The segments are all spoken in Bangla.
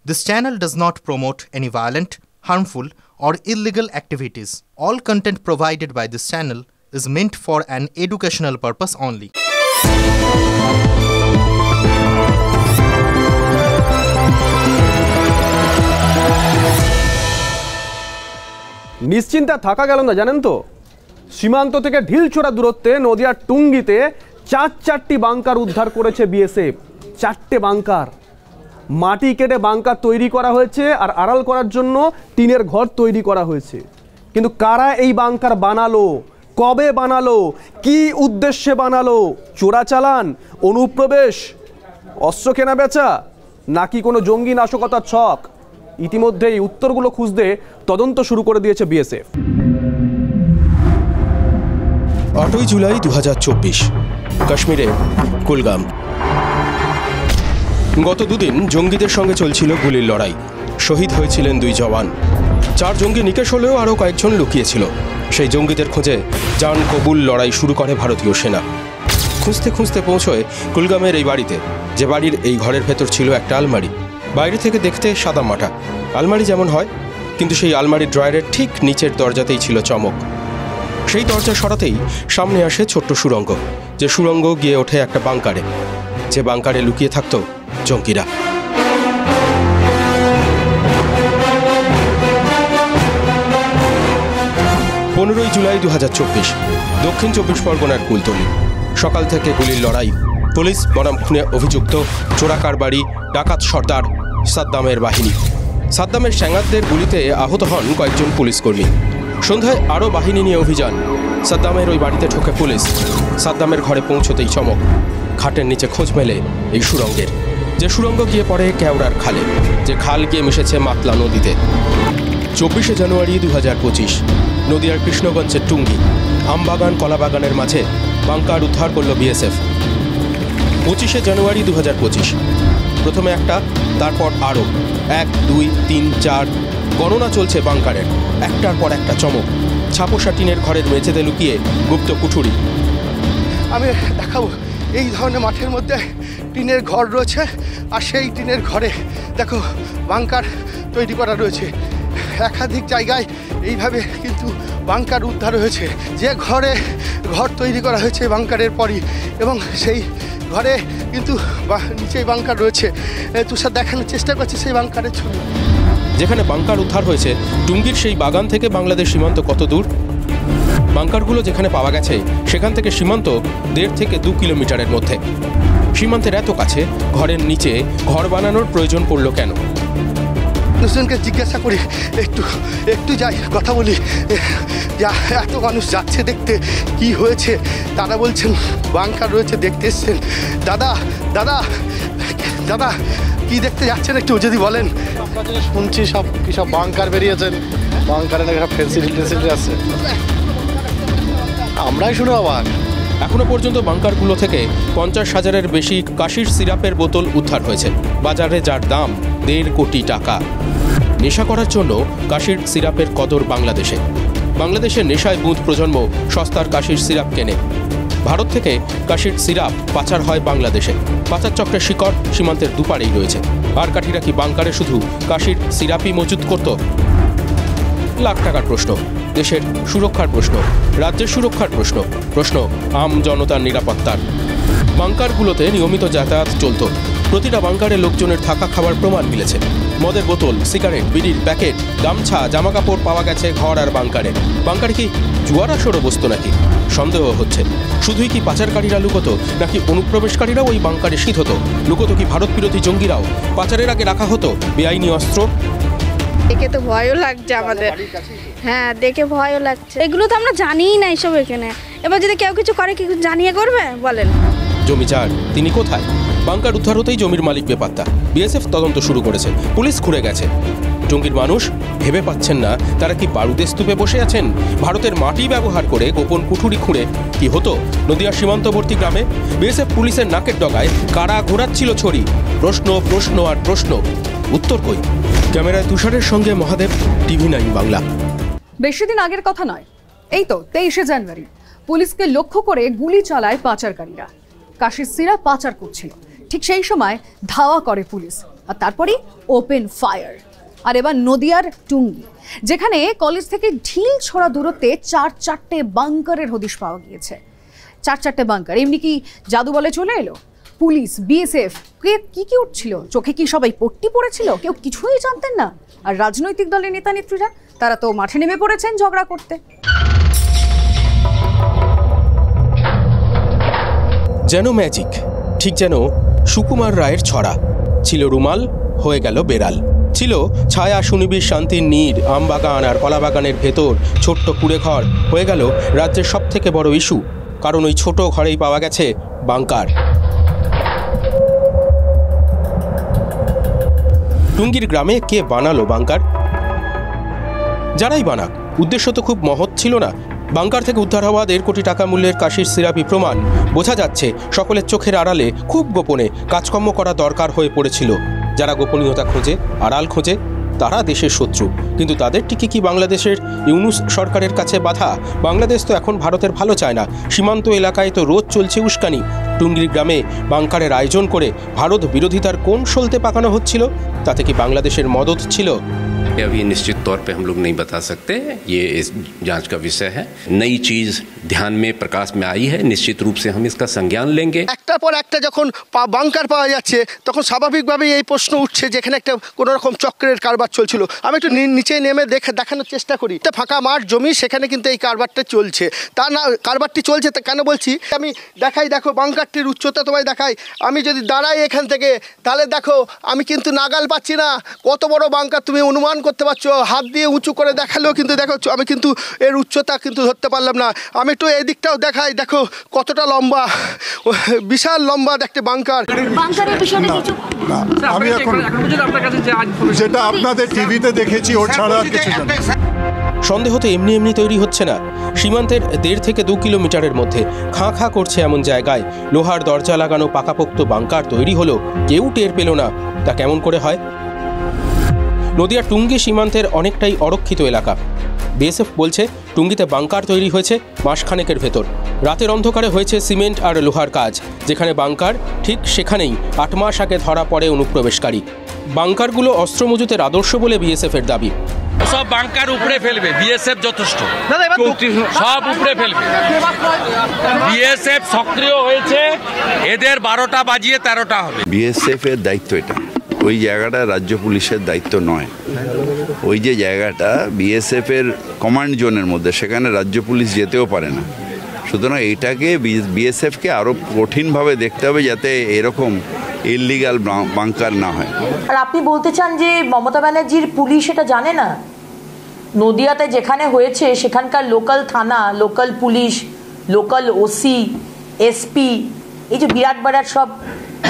This channel does not promote any violent, harmful, or illegal activities. All content provided by this channel is meant for an educational purpose only. নিশ্চিন্তে থাকা গেল না, জানেন তো? সীমান্ত থেকে ঢিলছোড়া দূরত্বে নদিয়ার টুঙ্গিতে চারটি বাংকার উদ্ধার করেছে বিএসএফ। 4টে বাংকার, মাটি কেটে বাংকার তৈরি করা হয়েছে আর আড়াল করার জন্য টিনের ঘর তৈরি করা হয়েছে। কিন্তু কারা এই বাংকার বানালো, কবে বানালো, কি উদ্দেশ্যে বানালো? চোরাচালান, অনুপ্রবেশ, অস্ত্র কেনা বেচা, নাকি কোনো জঙ্গি নাশকতার ছক? ইতিমধ্যেই উত্তরগুলো খুঁজতে তদন্ত শুরু করে দিয়েছে বিএসএফ। 8 জুলাই 2024 কাশ্মীরে কুলগাম। গত দুদিন জঙ্গিদের সঙ্গে চলছিল গুলির লড়াই। শহীদ হয়েছিলেন 2 জওয়ান। 4 জঙ্গি নিকেশ হলেও আরও কয়েকজন লুকিয়েছিল। সেই জঙ্গিদের খোঁজে জান কবুল লড়াই শুরু করে ভারতীয় সেনা। খুঁজতে খুঁজতে পৌঁছয় কুলগামের এই বাড়িতে, যে বাড়ির এই ঘরের ভেতর ছিল একটা আলমারি। বাইরে থেকে দেখতে সাদা মাটা আলমারি যেমন হয়, কিন্তু সেই আলমারির ড্রয়ারের ঠিক নিচের দরজাতেই ছিল চমক। সেই দরজা সরাতেই সামনে আসে ছোট্ট সুড়ঙ্গ, যে সুড়ঙ্গ গিয়ে ওঠে একটা বাংকারে, যে বাংকারে লুকিয়ে থাকতো জঙ্গিরা। 15 জুলাই 2024 দক্ষিণ 24 পরগনার কুলতলি। সকাল থেকে গুলির লড়াই। পুলিশ বনাম খুনে অভিযুক্ত চোরা কারবারি ডাকাত সর্দার সাদ্দামের বাহিনী। সাদ্দামের স্যাঙ্গারদের গুলিতে আহত হন কয়েকজন পুলিশকর্মী। সন্ধ্যায় আরও বাহিনী নিয়ে অভিযান। সাদ্দামের ওই বাড়িতে ঢোকে পুলিশ। সাদ্দামের ঘরে পৌঁছতেই চমক। খাটের নিচে খোঁজ মেলে এই সুড়ঙ্গের, যে সুড়ঙ্গ গিয়ে পড়ে কেওড়ার খালে, যে খাল গিয়ে মিশেছে মাতলা নদীতে। 24 জানুয়ারি 2025 নদিয়ার কৃষ্ণগঞ্জের টুঙ্গি আমবাগান কলাবাগানের মাঝে বাংকার উদ্ধার করল বিএসএফ। 25 জানুয়ারি 2025 প্রথমে একটা, তারপর আরও 1, 2, 3, 4 গণনা চলছে বাংকারের। একটার পর একটা চমক। ছাপোষা টিনের ঘরের মেঝেতে লুকিয়ে গুপ্ত কুঠুরি। আমি দেখাবো, এই ধরনের মাঠের মধ্যে টিনের ঘর রয়েছে, আর সেই টিনের ঘরে দেখো বাংকার তৈরি করা রয়েছে। একাধিক জায়গায় এইভাবে কিন্তু বাংকার উদ্ধার হয়েছে। যে ঘর তৈরি করা হয়েছে বাংকারের পরই, এবং সেই ঘরে কিন্তু নিচেই বাংকার রয়েছে। তুষার দেখানোর চেষ্টা করছে সেই বাংকারের ছবি। যেখানে বাংকার উদ্ধার হয়েছে, টুঙ্গির সেই বাগান থেকে বাংলাদেশ সীমান্ত কত দূর? বাংকারগুলো যেখানে পাওয়া গেছে সেখান থেকে সীমান্ত 1.5 থেকে 2 কিলোমিটারের মধ্যে। সীমান্তের এত কাছে ঘরের নিচে ঘর বানানোর প্রয়োজন পড়ল কেন? নুসরানকে জিজ্ঞাসা করি, একটু যাই, কথা বলি। এত মানুষ যাচ্ছে দেখতে, কি হয়েছে? তারা বলছেন বাংকার রয়েছে, দেখতে এসছেন। দাদা দাদা দাদা কি দেখতে যাচ্ছেন একটু যদি বলেন। আমরা যেটা শুনছি সব বাংকার বেরিয়েছেন, বাংকারে নাকি সব ফেসিলিটি আছে, আমরাই শুনে অবাক। এখনো পর্যন্ত বাংকারগুলো থেকে 50,000-এর বেশি কাশির সিরাপের বোতল উদ্ধার হয়েছে, বাজারে যার দাম 1.5 কোটি টাকা। নেশা করার জন্য কাশির সিরাপের কদর বাংলাদেশে। বাংলাদেশের নেশায় বুঁদ প্রজন্ম সস্তার কাশির সিরাপ কেনে। ভারত থেকে কাশির সিরাপ পাচার হয় বাংলাদেশে। পাচার চক্রের শিকড় সীমান্তের দুপারেই রয়েছে। আর কাঠিরা কি বাংকারে শুধু কাশির সিরাপই মজুত করত? লাখ টাকার প্রশ্ন, দেশের সুরক্ষার প্রশ্ন, রাজ্যের সুরক্ষার প্রশ্ন, প্রশ্ন আম জনতার নিরাপত্তার। বাংকারগুলোতে নিয়মিত যাতায়াত চলত। প্রতিটা বাংকারে লোকজনের থাকা খাবার প্রমাণ মিলেছে। মদের বোতল, সিগারেট, বিড়ির প্যাকেট, গামছা, জামাকাপড় পাওয়া গেছে ঘর আর বাংকারে। বাংকারে কি জুয়ার আসরও বসতো নাকি? সন্দেহ হচ্ছে। শুধুই কি পাচারকারীরা লুকোতো, নাকি অনুপ্রবেশকারীরাও ওই বাংকারে শীত হতো? লুকোতো কি ভারত বিরোধী জঙ্গিরাও? পাচারের আগে রাখা হতো বেআইনি অস্ত্র? দেখে তো ভয়ও লাগছে আমাদের। হ্যাঁ, দেখে ভয়ও লাগছে। এগুলো তো আমরা জানিই না এইসব এখানে। এবার যদি কেউ কিছু করে, কি জানিয়ে করবে বলেন? জমিদার তিনি কোথায়? বাংকার উদ্ধার হতেই জমির মালিক বেপাত্তা। বিএসএফ তদন্ত শুরু করেছে, পুলিশ ঘুরে গেছে। জঙ্গির মানুষ ভেবে পাচ্ছেন না তারা কি বারুদের স্তূপে বসে আছেন? ভারতের মাটি ব্যবহার করে গোপন কুঠুরি খুঁড়ে কি হতো নদিয়ার সীমান্তবর্তী গ্রামে? বিএসএফ পুলিশের নাকের ডগায় কারা ঘোরাচ্ছিল ছড়ি? প্রশ্ন প্রশ্ন আর প্রশ্ন, উত্তর কই? ক্যামেরায় তুষারের সঙ্গে মহাদেব, TV9 বাংলা। বেশি দিন আগের কথা নয়, এই তো 23 জানুয়ারি পুলিশকে লক্ষ্য করে গুলি চালায় পাচারকারীরা। কাশির সিরাপ পাচার করছিল। ঠিক সেই সময় ধাওয়া করে পুলিশ। আর তারপরে ওপেন ফায়ার। আর এবার নদিয়ার টুঙ্গি, যেখানে কলেজ থেকে ঢিল ছোড়া দূরত্বে চারটে বাংকারের হদিশ পাওয়া গিয়েছে। চারটে বাংকার এমনি কি জাদু বলে চলে এলো? পুলিশ, বিএসএফ কি উঠছিল? চোখে কি সবাই পট্টি পড়েছিল? কেউ কিছুই জানতেন না। আর রাজনৈতিক দলের নেতা নেত্রীরা, তারা তো মাঠে নেমে পড়েছেন ঝগড়া করতে। যেন ম্যাজিক, ঠিক যেন সুকুমার রায়ের ছড়া। ছিল রুমাল, হয়ে গেল বেড়াল। ছিল ছায়া, সুনিবিড় শান্তির নীড়, আমবাগান আর কলাবাগানের ভেতর ছোট্ট কুড়েঘর, হয়ে গেল রাজ্যের সব থেকে বড় ইস্যু। কারণ ওই ছোট ঘরেই পাওয়া গেছে বাংকার। টুঙ্গির গ্রামে কে বানালো বাংকার? যারাই বানাক, উদ্দেশ্য তো খুব মহৎ ছিল না। বাংকার থেকে উদ্ধার হওয়া 1.5 কোটি টাকা মূল্যের কাশির সিরাপি প্রমাণ বোঝা যাচ্ছে সকলের চোখের আড়ালে খুব গোপনে কাজকর্ম করা দরকার হয়ে পড়েছিল। যারা গোপনীয়তা খোঁজে, আড়াল খোঁজে, তারা দেশের শত্রু। কিন্তু তাদের টিকে কি বাংলাদেশের ইউনূস সরকারের কাছে বাধা? বাংলাদেশ তো এখন ভারতের ভালো চায় না। সীমান্ত এলাকায় তো রোজ চলছে উস্কানি। টুঙ্গির গ্রামে বাংকারের আয়োজন করে ভারত বিরোধিতার কোন সলতে পাকানো হচ্ছিল? তাতে কি বাংলাদেশের মদত ছিল? अभी निश्चित तौर पे हम लोग नहीं बता सकते, ये इस जांच का विषय है। नई चीज ध्यान में प्रकाश में आई है, निश्चित रूप से हम इसका संज्ञान लेंगे। একটার পর একটা যখন বাংকার পাওয়া যাচ্ছে, তখন স্বাভাবিকভাবেই এই প্রশ্ন উঠছে যে এখানে একটা কোনো রকম চক্রের কারবার চলছিল। আমি একটু নিচে নেমে দেখানোর চেষ্টা করি। ফাঁকা মাঠ জমি, সেখানে কিন্তু এই কারবারটা চলছে। তা না, কারবারটি চলছে তা কেন বলছি, আমি দেখাই, দেখো বাংকারটির উচ্চতা তোমায় দেখাই। আমি যদি দাঁড়াই এখান থেকে, তাহলে দেখো আমি কিন্তু নাগাল পাচ্ছি না কত বড় বাংকার। তুমি অনুমান করতে পারছো, হাত দিয়ে উঁচু করে দেখালেও কিন্তু দেখো আমি কিন্তু এর উচ্চতা কিন্তু ধরতে পারলাম না। আমি একটু এই দিকটাও দেখাই, দেখো কতটা লম্বা, বিশাল লম্বা একটা বাংকার। আমি এখন যেটা আপনাদের টিভিতে দেখেছি ওর ছাড়া কিছু জানি না। সন্দেহ তো এমনি এমনি তৈরি হচ্ছে না। সীমান্তের 1.5 থেকে 2 কিলোমিটারের মধ্যে খাঁ করছে এমন জায়গায় লোহার দরজা লাগানো পাকাপোক্ত বাংকার তৈরি হলো, কেউ টের পেল না। তা কেমন করে হয়? নদিয়ার টুঙ্গি সীমান্তের অনেকটাই অরক্ষিত এলাকা। বিএসএফ বলছে টুঙ্গিতে বাংকার তৈরি হয়েছে মাসখানেকের ভেতর। রাতের অন্ধকারে হয়েছে সিমেন্ট আর লোহার কাজ। যেখানে বাংকার, ঠিক সেখানেই 8 মাস আগে ধরা পড়ে অনুপ্রবেশকারী। বাংকারগুলো অস্ত্র মজুতের আদর্শ বলে বিএসএফের দাবি। সব বাংকার উপরে ফেলবে, বিএসএফ যথেষ্ট, সব উপরে ফেলবে। বিএসএফ সক্রিয় হয়েছে, এদের 12টা বাজিয়ে 13টা হবে। বিএসএফ এর দায়িত্ব এটা, ওই জায়গাটা রাজ্য পুলিশের দায়িত্ব নয়। ওই যে জায়গাটা বিএসএফ এর কমান্ড জোনের মধ্যে, সেখানে রাজ্য পুলিশ যেতেও পারে না। সুতরাং এইটাকে বিএসএফকে আরও কঠিনভাবে দেখতে হবে, যাতে এরকম ইললিগাল বাংকার না হয়। আর আপনি বলতে চান যে মমতা ব্যানার্জির পুলিশ এটা জানে না? নদিয়াতে যেখানে হয়েছে সেখানকার লোকাল থানা, local police, local OC, SP, এই যে বিরাট বিরাট সব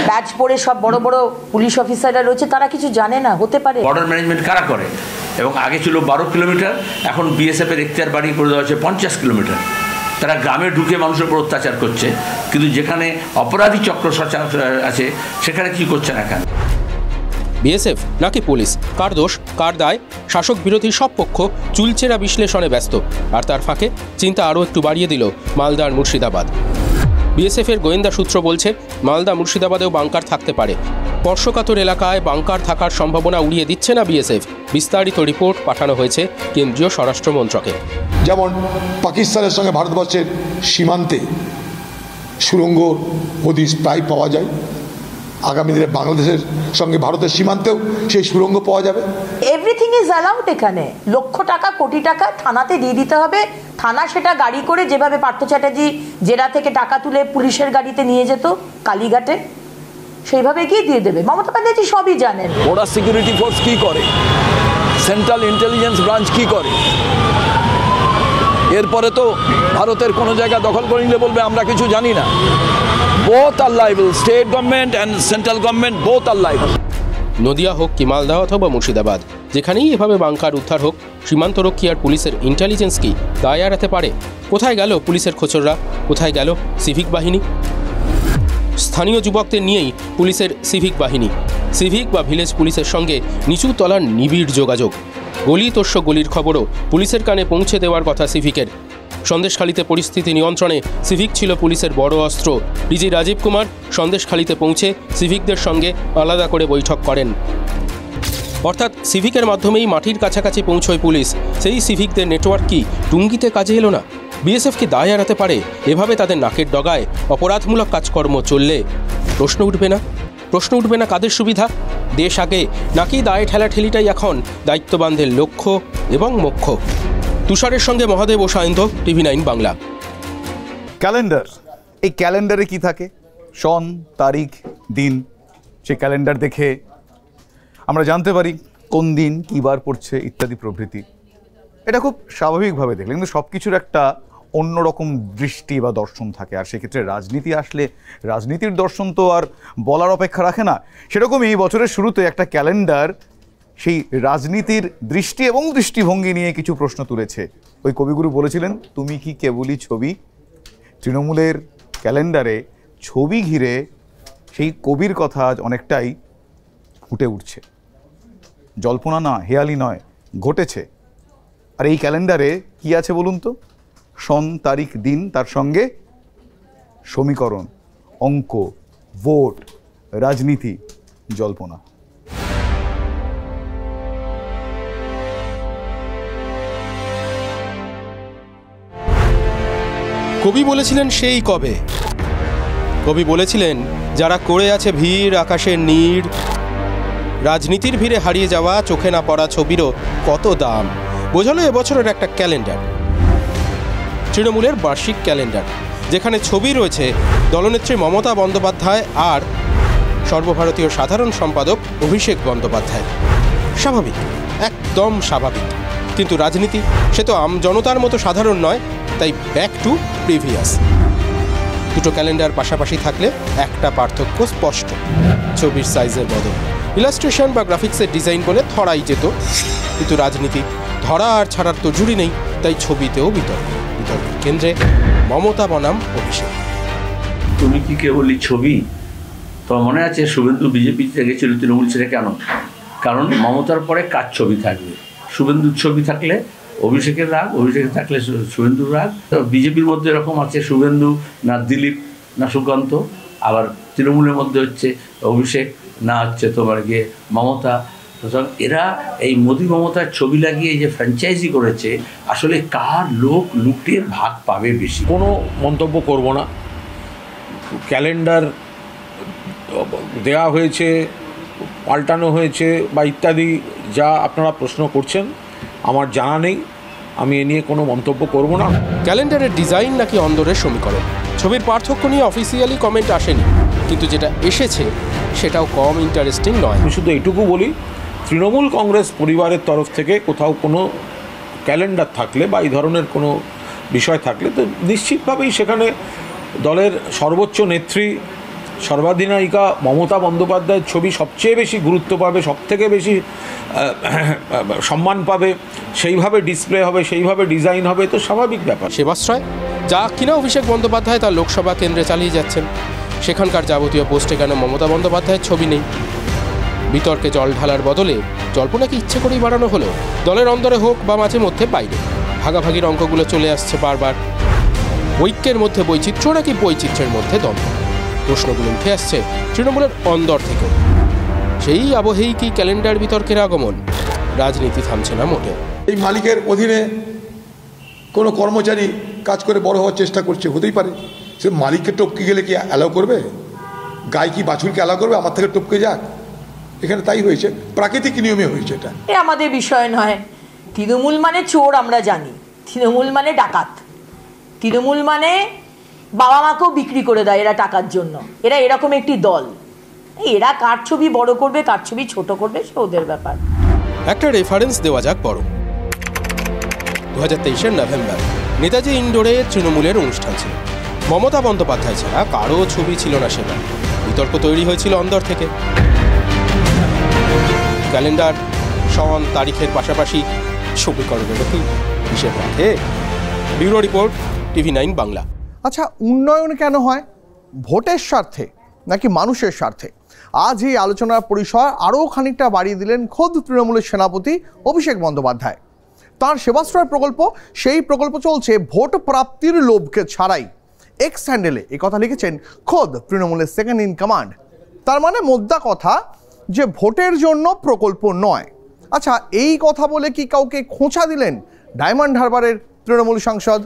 ব্যাচ পড়ে সব বড় বড় পুলিশ অফিসাররা রয়েছে, তারা কিছু জানে না? হতে পারে। বর্ডার ম্যানেজমেন্ট কারা করে? এবং আগে ছিল 12 কিলোমিটার, এখন বিএসএফ এর এখতিয়ার বাড়িয়ে করে দেওয়া হয়েছে 50 কিলোমিটার। তারা গ্রামে ঢুকে মানুষের উপর অত্যাচার করছে, কিন্তু যেখানে অপরাধী চক্র আছে সেখানে কি করছে না কেন? বিএসএফ নাকি পুলিশ, কার দোষ কার দায়? শাসক বিরোধী সব পক্ষ চুলচেরা বিশ্লেষণে ব্যস্ত। আর তার ফাঁকে চিন্তা আরও একটু বাড়িয়ে দিল মালদা আর মুর্শিদাবাদ। বিএসএফের গোয়েন্দা সূত্র বলছে মালদা মুর্শিদাবাদেও বাংকার থাকতে পারে। স্পর্শকাতর এলাকায় বাংকার থাকার সম্ভাবনা উড়িয়ে দিচ্ছে না বিএসএফ। বিস্তারিত রিপোর্ট পাঠানো হয়েছে কেন্দ্রীয় স্বরাষ্ট্র মন্ত্রকে। যেমন পাকিস্তানের সঙ্গে ভারতবর্ষের সীমান্তে সুড়ঙ্গ হদিশ প্রায় পাওয়া যায়, আগামী দিনে বাংলাদেশের সঙ্গে ভারতের সীমান্তেও সেই সুড়ঙ্গ পাওয়া যাবে। এভরিথিং ইজ অ্যালাউড এখানে। লক্ষ টাকা, কোটি টাকা থানাতে দিয়ে দিতে হবে। থানা সেটা গাড়ি করে, যেভাবে পার্থ চ্যাটার্জি জেলা থেকে টাকা তুলে পুলিশের গাড়িতে নিয়ে যেত কালীঘাটে, সেইভাবে গিয়ে দিয়ে দেবে। মমতা ব্যানার্জি সবই জানেন। বর্ডার সিকিউরিটি ফোর্স কি করে, সেন্ট্রাল ইন্টেলিজেন্স ব্রাঞ্চ কি করে। এরপরে তো ভারতের কোনো জায়গা দখল করে নিলে বলবে আমরা কিছু জানি না। both are liable, state government and central government both are liable. Nadia হোক কি মালদা অথবা মুর্শিদাবাদ, যেখানেই এভাবে বাংকার উদ্ধার হোক, সীমান্তরক্ষী আর পুলিশের ইন্টেলিজেন্স কি দায় এড়াতে পারে? কোথায় গেল পুলিশের খোঁচররা? কোথায় গেল সিভিক বাহিনী? স্থানীয় যুবকদের নিয়েই পুলিশের সিভিক বাহিনী। সিভিক বা ভিলেজ পুলিশের সঙ্গে নিচু তলার নিবিড় যোগাযোগ। গলি তোষ্য গলির খবরও পুলিশের কানে পৌঁছে দেওয়ার কথা সিভিকের। সন্দেশখালীতে পরিস্থিতি নিয়ন্ত্রণে সিভিক ছিল পুলিশের বড় অস্ত্র। ডিজি রাজীব কুমার সন্দেশখালীতে পৌঁছে সিভিকদের সঙ্গে আলাদা করে বৈঠক করেন। অর্থাৎ সিভিকের মাধ্যমেই মাটির কাছাকাছি পৌঁছয় পুলিশ। সেই সিভিকদের নেটওয়ার্ক কি টুঙ্গিতে কাজে এলো না? বিএসএফ কি দায় এড়াতে পারে এভাবে তাদের নাকের ডগায় অপরাধমূলক কাজকর্ম চললে? প্রশ্ন উঠবে না কাদের সুবিধা? দেশ আগে নাকি দায় ঠেলাঠেলিটাই এখন দায়িত্ববানদের লক্ষ্য এবং মোক্ষ? তুষারের সঙ্গে মহাদেব ও সায়ন্ত, TV9 বাংলা। ক্যালেন্ডার, এই ক্যালেন্ডারে কি থাকে? সন, তারিখ, দিন। সেই ক্যালেন্ডার দেখে আমরা জানতে পারি কোন দিন কী বার পড়ছে ইত্যাদি প্রভৃতি। এটা খুব স্বাভাবিকভাবে দেখলে, কিন্তু সব কিছুর একটা অন্যরকম দৃষ্টি বা দর্শন থাকে। আর সেক্ষেত্রে রাজনীতি আসলে রাজনীতির দর্শন তো আর বলার অপেক্ষা রাখে না। সেরকমই এই বছরের শুরুতে একটা ক্যালেন্ডার সেই রাজনীতির দৃষ্টি এবং দৃষ্টিভঙ্গি নিয়ে কিছু প্রশ্ন তুলেছে। ওই কবিগুরু বলেছিলেন, তুমি কি কেবলই ছবি? তৃণমূলের ক্যালেন্ডারে ছবি ঘিরে সেই কবির কথা আজ অনেকটাই ফুটে উঠছে। জল্পনা না, হেয়ালি নয়, ঘটেছে। আর এই ক্যালেন্ডারে কি আছে বলুন তো? সন, তারিখ, দিন, তার সঙ্গে সমীকরণ, অঙ্ক, ভোট, রাজনীতি, জল্পনা। কবি বলেছিলেন সেই কবে? কবি বলেছিলেন, যারা করে আছে ভিড় আকাশের নীড়, রাজনীতির ভিড়ে হারিয়ে যাওয়া চোখে না পড়া ছবিরও কত দাম। বোঝালো এবছরের একটা ক্যালেন্ডার, তৃণমূলের বার্ষিক ক্যালেন্ডার, যেখানে ছবি রয়েছে দলনেত্রী মমতা বন্দ্যোপাধ্যায় আর সর্বভারতীয় সাধারণ সম্পাদক অভিষেক বন্দ্যোপাধ্যায়। স্বাভাবিক, একদম স্বাভাবিক। কিন্তু রাজনীতি সে তো জনতার মতো সাধারণ নয়, তাই ব্যাক টু প্রিভিয়াস। দুটো ক্যালেন্ডার পাশাপাশি থাকলে একটা পার্থক্য স্পষ্ট, ছবির সাইজের বদল। ইলাস্ট্রেশন বা গ্রাফিক্সের ডিজাইন বলে ধরাই যেত, কিন্তু রাজনীতি ধরা আর ছাড়ার তো জুড়ি নেই, তাই ছবিতেও বিতর্কের কেন্দ্রে মমতা বনাম অভিষেক। তুমি কি কেবলই ছবি? তো মনে আছে শুভেন্দু বিজেপিতে গেছিল, তৃণমূল ছেড়ে কেন? কারণ মমতার পরে কার ছবি থাকবে? শুভেন্দুর ছবি থাকলে অভিষেকের রাগ, অভিষেকের থাকলে শুভেন্দুর রাগ। বিজেপির মধ্যে এরকম আছে, শুভেন্দু না দিলীপ না সুকান্ত, আবার তৃণমূলের মধ্যে হচ্ছে অভিষেক না হচ্ছে তোমার গিয়ে মমতা। সুতরাং এরা এই মোদি মমতার ছবি লাগিয়ে যে ফ্র্যাঞ্চাইজি করেছে, আসলে কার লোক লুটের ভাগ পাবে বেশি? কোনো মন্তব্য করব না। ক্যালেন্ডার দেওয়া হয়েছে, পাল্টানো হয়েছে বা ইত্যাদি যা আপনারা প্রশ্ন করছেন আমার জানা নেই, আমি এ নিয়ে কোনো মন্তব্য করব না। ক্যালেন্ডারের ডিজাইন নাকি অন্দরের সমীকরণ, ছবির পার্থক্য নিয়ে অফিসিয়ালি কমেন্ট আসেনি, কিন্তু যেটা এসেছে সেটাও কম ইন্টারেস্টিং নয়। আমি শুধু এইটুকু বলি, তৃণমূল কংগ্রেস পরিবারের তরফ থেকে কোথাও কোনো ক্যালেন্ডার থাকলে বা এই ধরনের কোনো বিষয় থাকলে তো নিশ্চিতভাবেই সেখানে দলের সর্বোচ্চ নেত্রী সর্বাধিনায়িকা মমতা বন্দ্যোপাধ্যায়ের ছবি সবচেয়ে বেশি গুরুত্ব পাবে, সবথেকে বেশি সম্মান পাবে, সেইভাবে ডিসপ্লে হবে, সেইভাবে ডিজাইন হবে, তো স্বাভাবিক ব্যাপার। সেবাশ্রয় যা কিনা অভিষেক বন্দ্যোপাধ্যায় তার লোকসভা কেন্দ্রে চালিয়ে যাচ্ছেন, সেখানকার যাবতীয় পোস্টে কেন মমতা বন্দ্যোপাধ্যায়ের ছবি নেই? বিতর্কে জল ঢালার বদলে জল্পনা কি ইচ্ছে করেই বাড়ানো হলো? দলের অন্দরে হোক বা মাঝে মধ্যে বাইরে, ভাগাভাগির অঙ্কগুলো চলে আসছে বারবার। ঐক্যের মধ্যে বৈচিত্র্য নাকি বৈচিত্র্যের মধ্যে দ্বন্দ্ব? প্রশ্নগুলো উঠে আসছে তৃণমূলের অন্দর থেকে। সেই আবহেই কি ক্যালেন্ডার বিতর্কের আগমন? রাজনীতি থামছে না মোটেও। এই মালিকের অধীনে কোনো কর্মচারী কাজ করে বড় হওয়ার চেষ্টা করছে, হতেই পারে। সে মালিককে টপকে গেলে কি অ্যালাউ করবে? গাই কি বাছুরকে অ্যালাউ করবে আমার থেকে টপকে যাক? এখানে তাই হয়েছে, প্রাকৃতিক নিয়মে হয়েছে। এটা আমাদের বিষয় নয়। তৃণমূল মানে চোর, আমরা জানি। তৃণমূল মানে ডাকাত। তৃণমূল মানে বাবা মাকেও বিক্রি করে দেয় এরা টাকার জন্য। এরা এরকম একটি দল। এরা কার ছবি বড় করবে, কার ছবি ছোট করবে, সে ওদের ব্যাপার। একটা রেফারেন্স দেওয়া যাক বড়। 2023 নভেম্বর নেতাজি ইন্ডোরে তৃণমূলের অনুষ্ঠান ছিল। মমতা বন্দ্যোপাধ্যায় ছাড়া কারো ছবি ছিল না সেবার। বিতর্ক তৈরি হয়েছিল অন্দর থেকে। ক্যালেন্ডার সন তারিখের পাশাপাশি সমীকরণেরও কি হিসেব রাখে? Bureau report, TV9 Bangla. আচ্ছা, উন্নয়ন কেন হয়? ভোটের স্বার্থে নাকি মানুষের স্বার্থে? আজ এই আলোচনার পরিসর আরও খানিকটা বাড়িয়ে দিলেন খোদ তৃণমূলের সেনাপতি অভিষেক বন্দ্যোপাধ্যায়। তার সেবাশ্রয় প্রকল্প, সেই প্রকল্প চলছে ভোট প্রাপ্তির লোভকে ছাড়াই। এক্স হ্যান্ডেলে এই কথা লিখেছেন খোদ তৃণমূলের সেকেন্ড ইন কমান্ড। তার মানে মোদ্দা কথা যে ভোটের জন্য প্রকল্প নয়। আচ্ছা, এই কথা বলে কি কাউকে খোঁচা দিলেন ডায়মন্ড হারবারের তৃণমূল সাংসদ?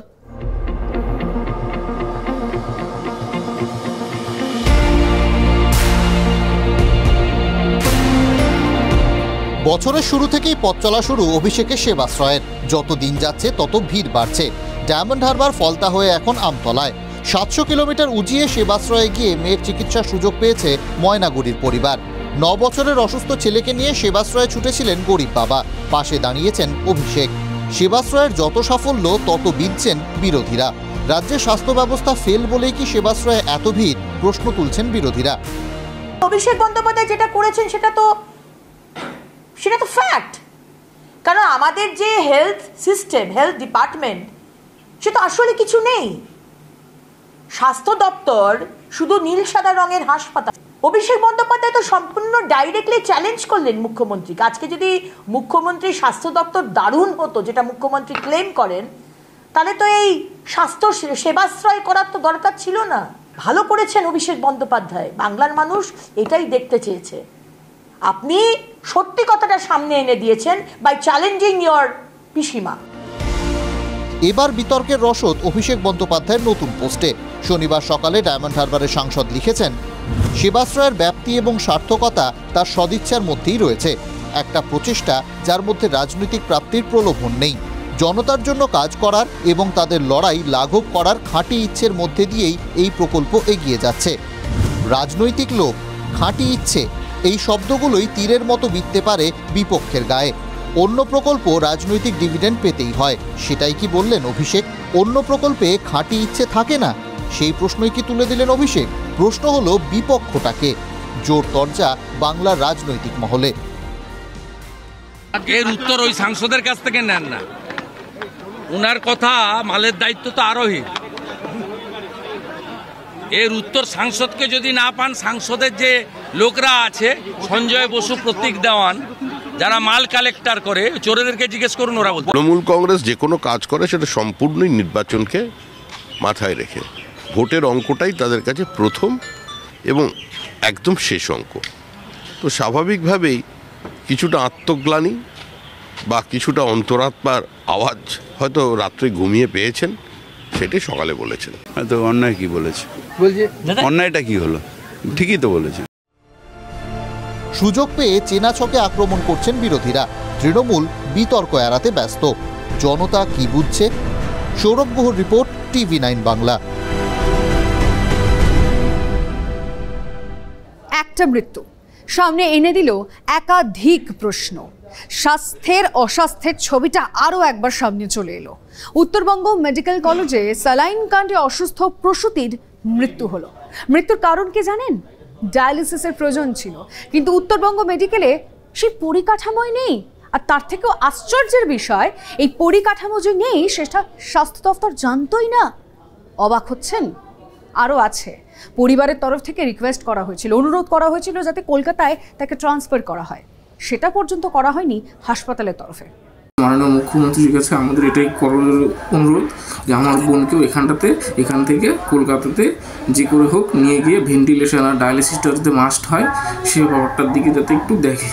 বছরের শুরু থেকেই পথ চলা শুরু অভিষেকের সেবাশ্রয়ের। যত দিন যাচ্ছে তত ভিড় বাড়ছে। ডায়মন্ড হারবার ফলতা হয়ে এখন আমতলায়। 700 কিলোমিটার উজিয়ে সেবাশ্রয়ে গিয়ে মেয়ের চিকিৎসার সুযোগ পেয়েছে ময়নাগুড়ির পরিবার। 9 বছরের অসুস্থ ছেলেকে নিয়ে সেবাশ্রয়ে ছুটেছিলেন গরিব বাবা। পাশে দাঁড়িয়েছেন অভিষেক। সেবাশ্রয়ের যত সাফল্য তত বিঁধছেন বিরোধীরা। রাজ্যের স্বাস্থ্য ব্যবস্থা ফেল বলেই কি সেবাশ্রয়ে এত ভিড়, প্রশ্ন তুলছেন বিরোধীরা। অভিষেক বন্দ্যোপাধ্যায় যেটা করেছেন সেটা তো ফ্যাক্ট। কারণ আমাদের যে হেলথ সিস্টেম, হেলথ ডিপার্টমেন্ট, সেটা আসলে কিছু নেই। স্বাস্থ্য দপ্তর শুধু নীল সাদা রঙের হাসপাতাল। অভিষেক বন্দ্যোপাধ্যায় তো সম্পূর্ণ ডাইরেক্টলি চ্যালেঞ্জ করলেন মুখ্যমন্ত্রীকে। আজকে যদি মুখ্যমন্ত্রী স্বাস্থ্য দপ্তর দারুণ হতো, যেটা মুখ্যমন্ত্রী ক্লেম করেন, তাহলে তো এই স্বাস্থ্য সেবাশ্রয় করার তো দরকার ছিল না। ভালো করেছেন অভিষেক বন্দ্যোপাধ্যায়, বাংলার মানুষ এটাই দেখতে চেয়েছে। আপনি সত্যি কথাটা সামনে এনে দিয়েছেন বাই চ্যালেঞ্জিং ইয়োর পিসিমা। এবার বিতর্কের রসদ অভিষেক বন্দ্যোপাধ্যায়ের নতুন পোস্টে। শনিবার সকালে ডায়মন্ড হারবারের সাংসদ লিখেছেন, সেবাশ্রয়ের ব্যাপ্তি এবং সার্থকতা তার সদিচ্ছার মধ্যেই রয়েছে। একটা প্রচেষ্টা যার মধ্যে রাজনৈতিক প্রাপ্তির প্রলোভন নেই। জনতার জন্য কাজ করার এবং তাদের লড়াই লাঘব করার খাঁটি ইচ্ছের মধ্যে দিয়েই এই প্রকল্প এগিয়ে যাচ্ছে। রাজনৈতিক লোভ, খাঁটি ইচ্ছে, এই শব্দগুলোই তীরের মতো বিঁধতে পারে বিপক্ষের গায়ে। অন্য প্রকল্প রাজনৈতিক ডিভিডেন্ড পেতেই হয়, সেটাই কি বললেন অভিষেক? অন্য প্রকল্পে খাঁটি ইচ্ছে থাকে না, সেই প্রশ্নই কি তুলে দিলেন অভিষেক? প্রশ্ন হলো বিপক্ষটাকে। জোর তরজা বাংলার রাজনৈতিক মহলে। এর উত্তর ওই সাংসদের কাছ থেকে নেন না। উনার কথা মালের দায়িত্ব তো আরোহী। এর উত্তর সাংসদকে যদি না পান, সাংসদের যে লোকরা আছে, সঞ্জয় বসু, প্রতীক দেওয়ান, যারা মাল কালেক্টর করে, চোরেদেরকে জিজ্ঞেস করুন, ওরা বলতে। তৃণমূল কংগ্রেস যে কোনো কাজ করে সেটা সম্পূর্ণই নির্বাচনকে মাথায় রেখে। ভোটের অঙ্কটাই তাদের কাছে প্রথম এবং একদম শেষ অঙ্ক। তো স্বাভাবিকভাবেই কিছুটা আত্মগ্লানি বা কিছুটা অন্তরাত্মার আওয়াজ হয়তো রাত্রে ঘুমিয়ে পেয়েছেন, সেটি সকালে বলেছেন। তো অন্যায় কি বলেছে? অন্যায়টা কি হলো? ঠিকই তো বলেছে। সুযোগ পেয়ে চেনা ছকে আক্রমণ করছেন বিরোধীরা। তৃণমূল বিতর্ক এড়াতে ব্যস্ত। জনতা কি বুঝছে? সৌরভ গুহর রিপোর্ট, TV9 বাংলা। একটা মৃত্যু সামনে এনে দিল একাধিক প্রশ্ন। স্বাস্থ্যের অস্বাস্থ্যের ছবিটা আরও একবার সামনে চলে এলো। উত্তরবঙ্গ মেডিকেল কলেজে স্যালাইন কাণ্ডে অসুস্থ প্রসূতির মৃত্যু হলো। মৃত্যুর কারণ কি জানেন? ডায়ালিসিসের প্রয়োজন ছিল, কিন্তু উত্তরবঙ্গ মেডিকেলে সেই পরিকাঠামোই নেই। আর তার থেকেও আশ্চর্যের বিষয়, এই পরিকাঠামো যে নেই সেটা স্বাস্থ্য দফতর জানতোই না। অবাক হচ্ছেন? আরও আছে, পরিবারের তরফ থেকে রিকোয়েস্ট করা হয়েছিল, অনুরোধ করা হয়েছিল যাতে কলকাতায় তাকে ট্রান্সফার করা হয়। সেটা পর্যন্ত করা হয়নি হাসপাতালের তরফে। মাননীয় মুখ্যমন্ত্রীর কাছে আমাদের এটাই করার অনুরোধ যে আমার বোনকেও এখান থেকে কলকাতাতে যে করে হোক নিয়ে গিয়ে ভেন্টিলেশন আর ডায়ালিসিসটা যাতে মাস্ট হয়, সে ব্যাপারটার দিকে যাতে একটু দেখে।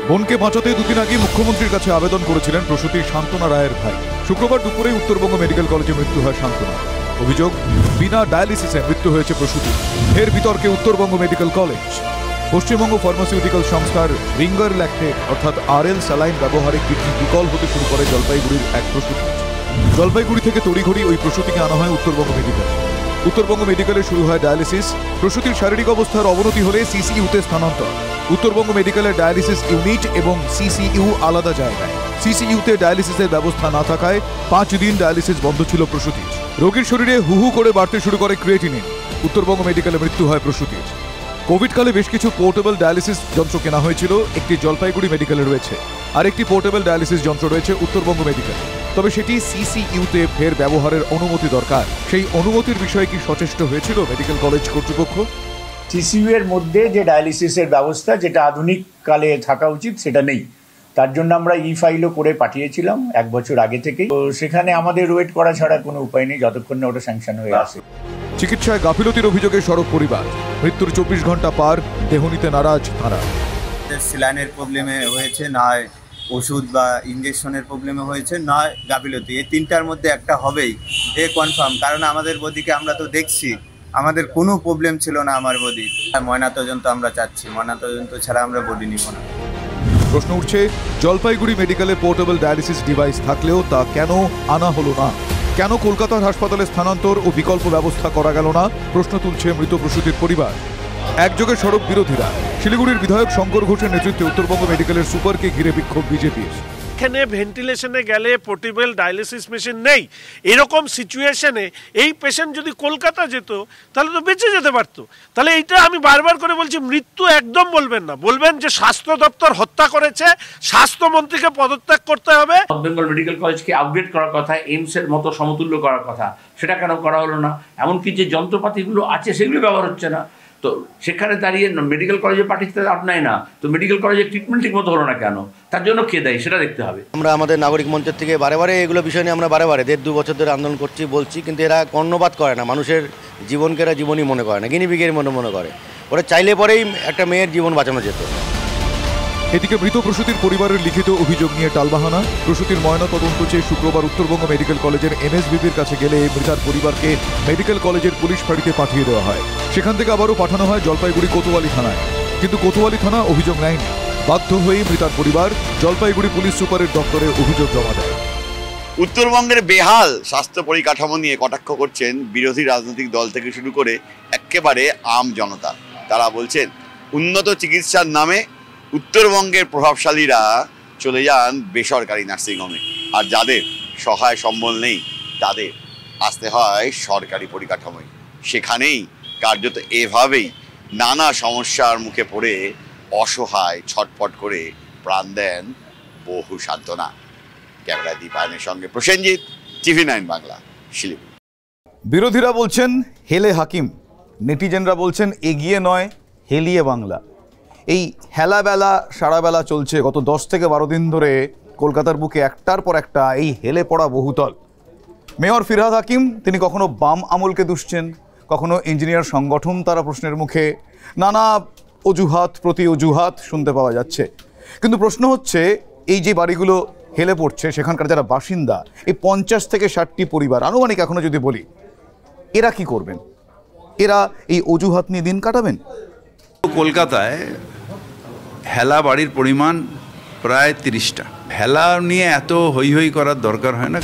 বোনকে বাঁচাতে দুদিন আগে মুখ্যমন্ত্রীর কাছে আবেদন করেছিলেন প্রসূতি শান্তনা রায়ের ভাই। শুক্রবার দুপুরে উত্তরবঙ্গ মেডিকেল কলেজে মৃত্যু হয় শান্তনা। অভিযোগ, বিনা ডায়ালিসিসে মৃত্যু হয়েছে প্রসূতি। এর বিতর্কে Uttarbanga medical college. Paschimbanga pharmaceutical সংস্থার রিঙ্গার ল্যাকটেট অর্থাৎ RL স্যালাইন ব্যবহারে কিডনি বিকল হতে শুরু করে জলপাইগুড়ির এক প্রসূতি। জলপাইগুড়ি থেকে তড়িঘড়ি ওই প্রসূতিকে আনা হয় উত্তরবঙ্গ মেডিকেল। উত্তরবঙ্গ মেডিকেলে শুরু হয় ডায়ালিসিস। প্রসূতির শারীরিক অবস্থার অবনতি হলে CCUতে স্থানান্তর। উত্তরবঙ্গ মেডিকেলের ডায়ালিসিস ইউনিট এবং CCU আলাদা জায়গায়। CCUতে ডায়ালিসিসের ব্যবস্থা না থাকায় 5 দিন ডায়ালিসিস বন্ধ ছিল প্রসূতির। রোগীর শরীরে হু করে বাড়তে শুরু করে ক্রিয়েটিনিন। উত্তরবঙ্গ মেডিকেলে মৃত্যু হয় প্রসূতির। কোভিডকালে বেশ কিছু পোর্টেবল ডায়ালিসিস যন্ত্র কেনা হয়েছিল। একটি জলপাইগুড়ি মেডিকেলে রয়েছে, আর একটি পোর্টেবল ডায়ালিসিস যন্ত্র রয়েছে উত্তরবঙ্গ মেডিকেল। তবে সেটি CCUতে ফের ব্যবহারের অনুমতি দরকার। সেই অনুমতির বিষয়ে কি সচেষ্ট হয়েছিল মেডিকেল কলেজ কর্তৃপক্ষ? CCU এর মধ্যে যে ডায়ালিসিসের ব্যবস্থা, যেটা আধুনিক কালে থাকা উচিত, সেটা নেই। তার জন্য আমরা ফাইলও করে পাঠিয়েছিলাম 1 বছর আগে থেকেই। তো সেখানে আমাদের ওয়েট করা ছাড়া কোনো উপায় নেই যতক্ষণ না ওটা স্যাংশন হয়ে আসে। চিকিৎসায় গাফিলতির অভিযোগে সরব পরিবার, মৃত্যুর 24 ঘন্টা পার, দেহ নিতে নারাজ তারা। স্যালাইনের প্রবলেমে হয়েছে, না ওষুধ বা ইঞ্জেকশনের প্রবলেমে হয়েছে, না গাফিলতি, এই তিনটার মধ্যে একটা হবেই, এ কনফার্ম। কারণ আমাদের বডিকে আমরা তো দেখছি, আমাদের কোনো প্রবলেম ছিল না আমার বডি। ময়নাতদন্ত আমরা চাচ্ছি, ময়নাতদন্ত ছাড়া আমরা বডি নিব না। প্রশ্ন উঠছে, জলপাইগুড়ি মেডিকেলে পোর্টেবল ডায়ালিসিস ডিভাইস থাকলেও তা কেন আনা হলো না? কেন কলকাতার হাসপাতালে স্থানান্তর ও বিকল্প ব্যবস্থা করা গেল না? প্রশ্ন তুলছে মৃত প্রসূতির পরিবার। একযোগে সড়ক বিরোধীরা। শিলিগুড়ির বিধায়ক শঙ্কর ঘোষের নেতৃত্বে উত্তরবঙ্গ মেডিকেলের সুপারকে ঘিরে বিক্ষোভ বিজেপির। এখানে ভেন্টিলেশনে গেলে পোর্টেবল ডায়ালিসিস মেশিন নেই, এরকম সিচুয়েশনে এই পেশেন্ট যদি কলকাতা যেত তাহলে তো বেঁচে যেতে পারতো। তাহলে এইটা আমি বারবার করে বলছি, মৃত্যু একদম বলবেন না, বলবেন যে স্বাস্থ্য দপ্তর হত্যা করেছে, স্বাস্থ্যমন্ত্রীকে পদত্যাগ করতে হবে। বেঙ্গল মেডিকেল কলেজকে আপগ্রেড করার কথা, এইমসের মতো সমতুল্য করার কথা, সেটা কেন করা হলো না? এমনকি যে যন্ত্রপাতিগুলো আছে সেগুলো ব্যবহার হচ্ছে না। তো সেখানে দাঁড়িয়ে মেডিকেল কলেজে পাঠিয়ে লাভ নাই না, তো মেডিকেল কলেজে ট্রিটমেন্ট ঠিক মতো হলো না কেন, তার জন্য কে দায়ী সেটা দেখতে হবে। আমরা আমাদের নাগরিক মঞ্চের থেকে বারে এগুলো বিষয় নিয়ে আমরা বারে 1.5-2 বছর ধরে আন্দোলন করছি, বলছি, কিন্তু এরা কর্ণপাত করে না। মানুষের জীবনকে এরা জীবনই মনে করে না, গিনিপিগের মনে করে। ওরা চাইলে পরেই একটা মেয়ের জীবন বাঁচানো যেত। এদিকে মৃত প্রসূতির পরিবারের লিখিত অভিযোগ নিয়ে টালবাহানা। প্রসূতির ময়নাতদন্ত চেয়ে শুক্রবার উত্তরবঙ্গ মেডিকেল কলেজের এমএসবিবির কাছে গেলে মৃতার পরিবারকে মেডিকেল কলেজের পুলিশ ফাঁড়িতে পাঠিয়ে দেওয়া হয়। সেখান থেকে আবারও পাঠানো হয় জলপাইগুড়ি কোতোয়ালি থানায়, কিন্তু কোতোয়ালি থানা অভিযোগ নেয়নি। বাধ্য হয়ে মৃতার পরিবার জলপাইগুড়ি পুলিশ সুপারের দপ্তরে অভিযোগ জমা দেয়। উত্তরবঙ্গের বেহাল স্বাস্থ্য পরিকাঠামো নিয়ে কটাক্ষ করছেন বিরোধী রাজনৈতিক দল থেকে শুরু করে একেবারে আম জনতা। তারা বলছেন উন্নত চিকিৎসার নামে উত্তরবঙ্গের প্রভাবশালীরা চলে যান বেসরকারি নার্সিংহোমে, আর যাদের সহায় সম্বল নেই তাদের আসতে হয় সরকারি পরিকাঠামোয়। সেখানেই কার্যত এভাবেই নানা সমস্যার মুখে পড়ে অসহায় ছটফট করে প্রাণ দেন বহু সান্ত্বনা। ক্যামেরা দীপায়নের সঙ্গে প্রসেনজিৎ, TV9 বাংলা, শিলিগুড়ি। বিরোধীরা বলছেন হেলে হাকিম, নেটিজেনরা বলছেন এগিয়ে নয় হেলিয়ে বাংলা। এই হেলাবেলা সারাবেলা চলছে গত 10 থেকে 12 দিন ধরে কলকাতার বুকে একটার পর একটা এই হেলে পড়া বহুতল। মেয়র ফিরহাদ হাকিম তিনি কখনো বাম আমলকে দুষছেন, কখনো ইঞ্জিনিয়ার সংগঠন তারা প্রশ্নের মুখে, নানা অজুহাত প্রতি অজুহাত শুনতে পাওয়া যাচ্ছে। কিন্তু প্রশ্ন হচ্ছে, এই যে বাড়িগুলো হেলে পড়ছে সেখানকার যারা বাসিন্দা, এই 50 থেকে 60টি পরিবার আনুমানিক এখনো যদি বলি, এরা কি করবেন? এরা এই অজুহাত নিয়ে দিন কাটাবেন? কলকাতায় হেলা বাড়ির পরিমাণ প্রায় 30টা। হেলা নিয়ে এত হই হই করার দরকার হয় না।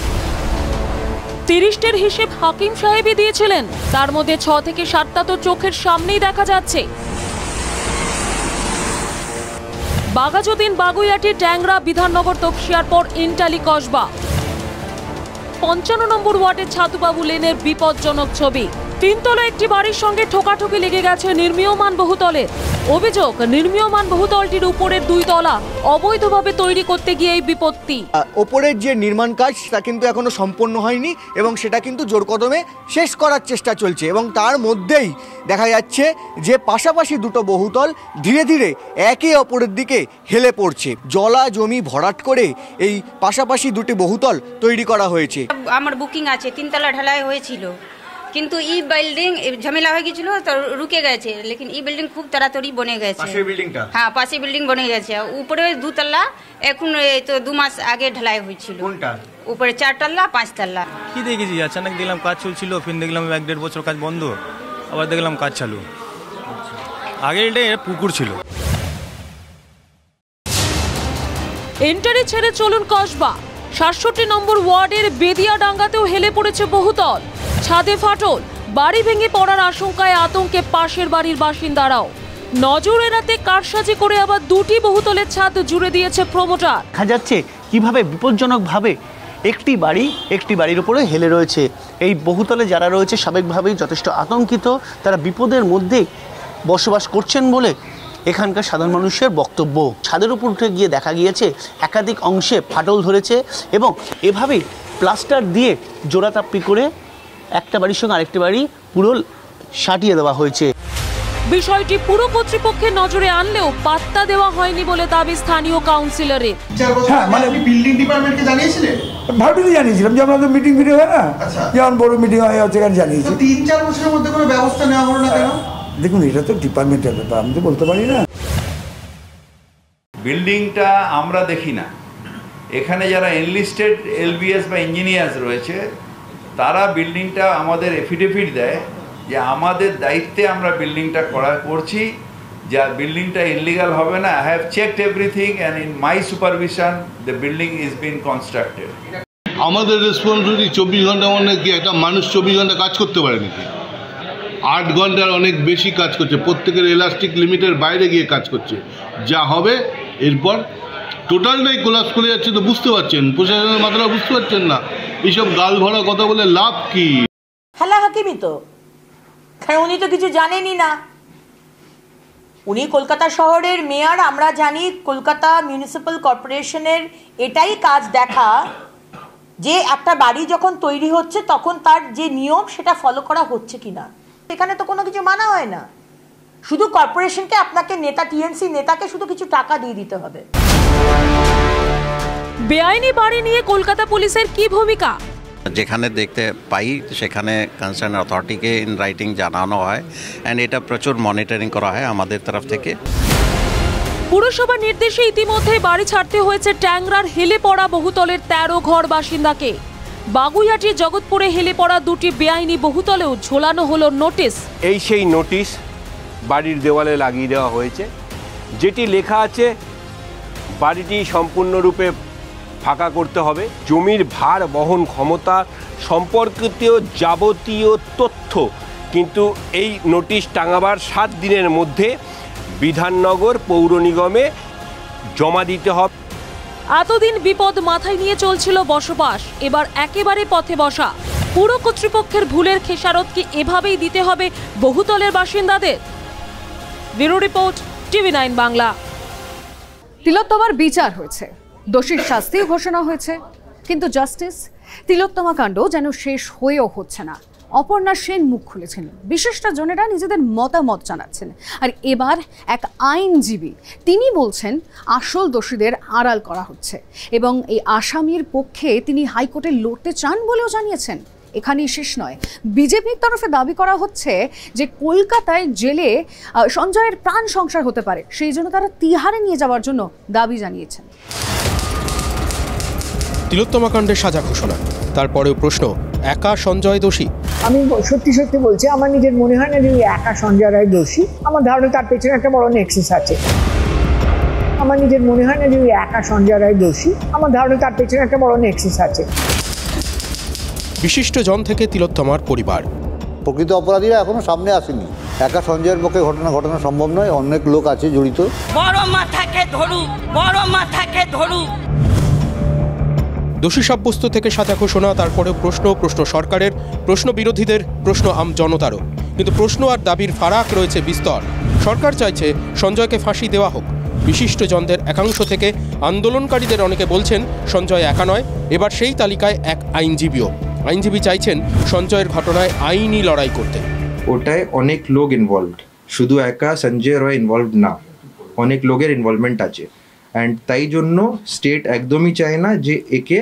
30টার হিসেব হাকিম সাহেবই দিয়েছিলেন, তার মধ্যে 6 থেকে 7টা তো চোখের সামনেই দেখা যাচ্ছে। বাঘাযতীন, বাগুইয়াটি, ট্যাংরা, বিধাননগর, তপসিয়ার পর ইন্টালি কসবা। 55 নম্বর ওয়ার্ডের ছাতুবাবু লেনের বিপজ্জনক ছবি। 3 তলা একটি বাড়ির সঙ্গে ঠোকাঠুকি লেগে গেছে নির্মীয়মান বহুতলের। অভিযোগ, নির্মীয়মান বহুতলটির উপরের 2 তলা অবৈধভাবে তৈরি করতে গিয়ে এই বিপত্তি। ওপরের যে নির্মাণ কাজ তা কিন্তু এখনো সম্পন্ন হয়নি এবং সেটা কিন্তু জোর কদমে শেষ করার চেষ্টা চলছে, এবং তার মধ্যেই দেখা যাচ্ছে যে পাশাপাশি দুটো বহুতল ধীরে ধীরে একে অপরের দিকে হেলে পড়ছে। জলা জমি ভরাট করে এই পাশাপাশি দুটি বহুতল তৈরি করা হয়েছে। আমার বুকিং আছে, 3 তলা ঢালাই হয়েছিল, কিন্তু ই বিল্ডিং ঝামেলা হয়ে গেছিল তো রুকে গেছে, লেকিন ই বিল্ডিং খুব তাড়াতাড়ি বনে গেছে। পাশের বিল্ডিংটা? হ্যাঁ, পাশে বিল্ডিং বনে গেছে। উপরে 2 তলা এখন তো 2 মাস আগে ঢালাই হয়েছিল। কোনটা? উপরে 4 তলা 5 তলা। কি দেখেছি, অচানক দেখলাম কাজ চলছিল, ফির দেখলাম 1-1.5 বছর কাজ বন্ধ, আবার দেখলাম কাজ চালু। আগে এটা পুকুর ছিল। এন্টারি ছেড়ে চলুন কসবা। 67 নম্বর ওয়ার্ডের বেদিয়াডাঙ্গাতেও হেলে পড়েছে বহুতল। ছাদে ফাটল, বাড়ি ভেঙে পড়ার আশঙ্কায় আতঙ্কে পাশের বাড়ির বাসিন্দারাও। নজর এড়াতে কারসাজি করে আবার 2টি বহুতলের ছাদ জুড়ে দিয়েছে প্রমোটার। দেখা যাচ্ছে কিভাবে বিপজ্জনকভাবে একটি বাড়ির উপরে হেলে রয়েছে। এই বহুতলে যারা রয়েছে স্বাভাবিকভাবেই যথেষ্ট আতঙ্কিত, তারা বিপদের মধ্যে বসবাস করছেন বলে এখানকার সাধারণ মানুষের বক্তব্য। ছাদের উপর উঠে গিয়ে দেখা গিয়েছে একাধিক অংশে ফাটল ধরেছে এবং এভাবেই প্লাস্টার দিয়ে জোড়াতাপ্পি করে একটা বাড়ির সঙ্গে আরেকটি বাড়ি পুরো সাটিয়ে দেওয়া হয়েছে। বিষয়টি পুরো কর্তৃপক্ষের নজরে আনলেও পাত্তা দেওয়া হয়নি বলে দাবি স্থানীয় কাউন্সিলরের। হ্যাঁ, মানে বিল্ডিং ডিপার্টমেন্টকে জানিয়েছিলেন? ভাবিতে জানিয়েছিলাম, যেমন আমাদের মিটিং হয় না, যেমন বড় মিটিং হয় সেখানে জানিয়েছি। 3-4 বছরের মধ্যে কোনো ব্যবস্থা নেওয়া হলো না কেন? দেখুন, এটা তো ডিপার্টমেন্টের ব্যাপার, আমি তো বলতে পারি না। বিল্ডিংটা আমরা দেখি না, এখানে যারা এনলিস্টেড এলবিএস বা ইঞ্জিনিয়ার্স রয়েছে তারা বিল্ডিংটা আমাদের এফিডেভিট দেয় যে আমাদের দায়িত্বে আমরা বিল্ডিংটা করছি, যা বিল্ডিংটা ইনলিগাল হবে না। I have checked everything and in my supervision the building is bin constructed. আমাদের রেসপন্সিবিলিটি 24 ঘন্টা, মানে কি একটা মানুষ 24 ঘন্টা কাজ করতে পারে নাকি? 8 ঘন্টার অনেক বেশি কাজ করছে, প্রত্যেকের এলাস্টিক লিমিটের বাইরে গিয়ে কাজ করছে। যা হবে এরপর টোটালটাই কোলাপস করে যাচ্ছে, তো বুঝতে পারছেন, প্রশাসনের মাত্রা বুঝতে পারছেন না। এইসব গাল ভরা কথা বলে লাভ কি? হেলা হাকিমি তো, কারণ উনি তো কিছু জানেনই না। উনি কলকাতা শহরের মেয়র, আমরা জানি কলকাতা মিউনিসিপ্যাল কর্পোরেশনের এটাই কাজ দেখা যে একটা বাড়ি যখন তৈরি হচ্ছে তখন তার যে নিয়ম সেটা ফলো করা হচ্ছে কিনা। এখানে তো কোনো কিছু মানা হয় না, শুধু কর্পোরেশনকে আপনাকে নেতা, টিএমসি নেতাকে শুধু কিছু টাকা দিয়ে দিতে হবে। বেআইনি বাড়ি নিয়ে কলকাতা পুলিশের কি ভূমিকা? যেখানে দেখতে পাই সেখানে কনসার্ন অথরিটিকে ইন রাইটিং জানানো হয় অ্যান্ড এটা প্রচুর মনিটরিং করা হয় আমাদের তরফ থেকে। পুরসভার নির্দেশে ইতিমধ্যে বাড়ি ছাড়তে হয়েছে ট্যাংরার হেলে পড়া বহুতলের 13 ঘর বাসিন্দাকে। বাগুইআটির জগৎপুরে হেলে পড়া 2টি বেআইনি বহুতলেও ঝোলানো হলো নোটিশ। এই সেই নোটিশ বাড়ির দেওয়ালে লাগিয়ে দেওয়া হয়েছে, যেটি লেখা আছে বাড়িটি সম্পূর্ণরূপে ফাঁকা করতে হবে, জমির ভার বহন ক্ষমতা সম্পর্কিত যাবতীয় তথ্য কিন্তু এই নোটিশ টাঙাবার 7 দিনের মধ্যে বিধাননগর পৌর নিগমে জমা দিতে হবে। এতদিন বিপদ মাথায় নিয়ে চলছিল বসবাস, এবার একেবারে পথে বসা। পুরো কর্তৃপক্ষের ভুলের খেসারত কি এভাবেই দিতে হবে বহুতলের বাসিন্দাদের? Bureau report, TV9 Bangla. তিলোত্তমার বিচার হয়েছে, দোষীর শাস্তি ঘোষণা হয়েছে, কিন্তু জাস্টিস তিলোত্তমা কাণ্ড যেন শেষ হয়েও হচ্ছে না। অপর্ণা সেন মুখ খুলেছেন, বিশিষ্টজনেরা নিজেদের মতামত জানাচ্ছেন, আর এবার এক আইনজীবী তিনি বলছেন আসল দোষীদের আড়াল করা হচ্ছে এবং এই আসামির পক্ষে তিনি হাইকোর্টে লড়তে চান বলেও জানিয়েছেন। এখানেই শেষ নয়, বিজেপির তরফে দাবি করা হচ্ছে যে কলকাতায় জেলে সঞ্জয়ের প্রাণ সংসার হতে পারে, সেই জন্য তারা তিহারে নিয়ে যাওয়ার জন্য দাবি জানিয়েছেন। তিলোত্তমা কাণ্ডের সাজা ঘোষণা, তারপরেও প্রশ্ন, একা সঞ্জয় দোষী? আমি সত্যি সত্যি বলছি, আমার নিজের মনে হয় না যে একা সঞ্জয় রায় দোষী। আমার ধারণা তার পেছনে একটা বড় নেক্সাস আছে। আমার নিজের মনে হয় না যে একা সঞ্জয় রায় দোষী। আমার ধারণা তার পেছনে একটা বড় নেক্সাস আছে। বিশিষ্টজন থেকে তিলোত্তমার পরিবার, প্রকৃত অপরাধীরা এখনো সামনে আসেনি। একা সঞ্জয়ের পক্ষে ঘটনা সম্ভব নয়, অনেক লোক আছে জড়িত। বড় মাথাকে ধরুক, বড় মাথাকে ধরুক। দোষী সাব্যস্ত থেকে সাজা ঘোষণা, তারপরেও প্রশ্ন সরকারের, প্রশ্ন বিরোধীদের, প্রশ্ন আম জনতারও। কিন্তু প্রশ্ন আর দাবির ফারাক রয়েছে বিস্তর। সরকার চাইছে সঞ্জয়কে ফাঁসি দেওয়া হোক। বিশিষ্টজনদের একাংশ থেকে আন্দোলনকারীদের অনেকে বলছেন সঞ্জয় একা নয়, এবার সেই তালিকায় এক আইনজীবীও। আইনজীবী চাইছেন সঞ্জয়ের ঘটনায় আইনি লড়াই করতে। ওটায় অনেক লোক ইনভলভড, শুধু একা সঞ্জয় রয় ইনভলভড না, অনেক লোকের ইনভলভমেন্ট আছে। অ্যান্ড তাই জন্য স্টেট একদমই চায় না যে একে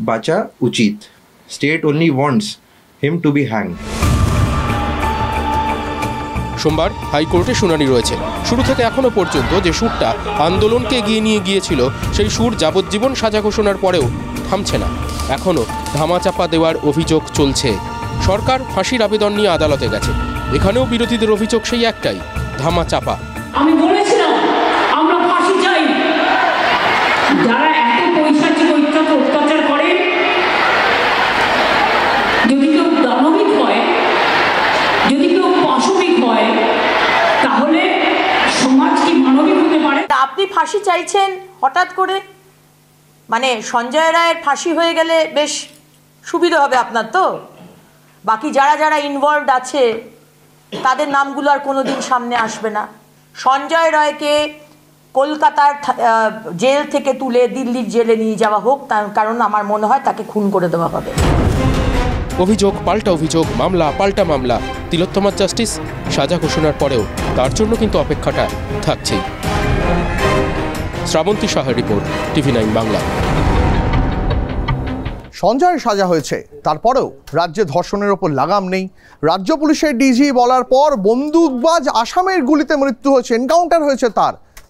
বাঁচা উচিত। State only wants him to be hanged. সোমবার হাইকোর্টে শুনানি রয়েছে। শুরু থেকে এখনো পর্যন্ত যে সুরটা আন্দোলনকে এগিয়ে নিয়ে গিয়েছিল, সেই সুর যাবজ্জীবন সাজা ঘোষণার পরেও থামছে না। এখনো ধামাচাপা দেওয়ার অভিযোগ চলছে। সরকার ফাঁসির আবেদন নিয়ে আদালতে গেছে, এখানেও বিরোধীদের অভিযোগ সেই একটাই, ধামাচাপা। আমি বলেছিলাম আমরা ফাঁসি চাই। যারা এত পৈশাচিক অত্যাচার করে, যদি কেউ দানবিক হয়, যদি কেউ পাশবিক হয়, তাহলে সমাজ কি মানবিক হতে পারে? আপনি ফাঁসি চাইছেন হঠাৎ করে, মানে সঞ্জয় রায়ের ফাঁসি হয়ে গেলে বেশ সুবিধা হবে আপনার। তো বাকি যারা যারা ইনভলভড আছে তাদের নামগুলো আর কোনোদিন সামনে আসবে না। সঞ্জয় রায়কে কলকাতার জেল থেকে তুলে দিল্লির জেলে নিয়ে যাওয়া হোক, কারণ আমার মনে হয় তাকে খুন করে দেওয়া হবে। অভিযোগ পাল্টা অভিযোগ, মামলা পাল্টা মামলা। তিলোত্তমার জাস্টিস সাজা ঘোষণার পরেও তার জন্য কিন্তু অপেক্ষাটা থাকছেই। শ্রাবন্তী সাহার রিপোর্ট, TV9 বাংলা। সঞ্জয়ের সাজা হয়েছে, তারপরেও রাজ্যে ধর্ষণের ওপর লাগাম নেই। রাজ্য পুলিশের ডিজি বলার পর বন্দুকবাজ আসামের গুলিতে মৃত্যু হয়েছে, এনকাউন্টার হয়েছে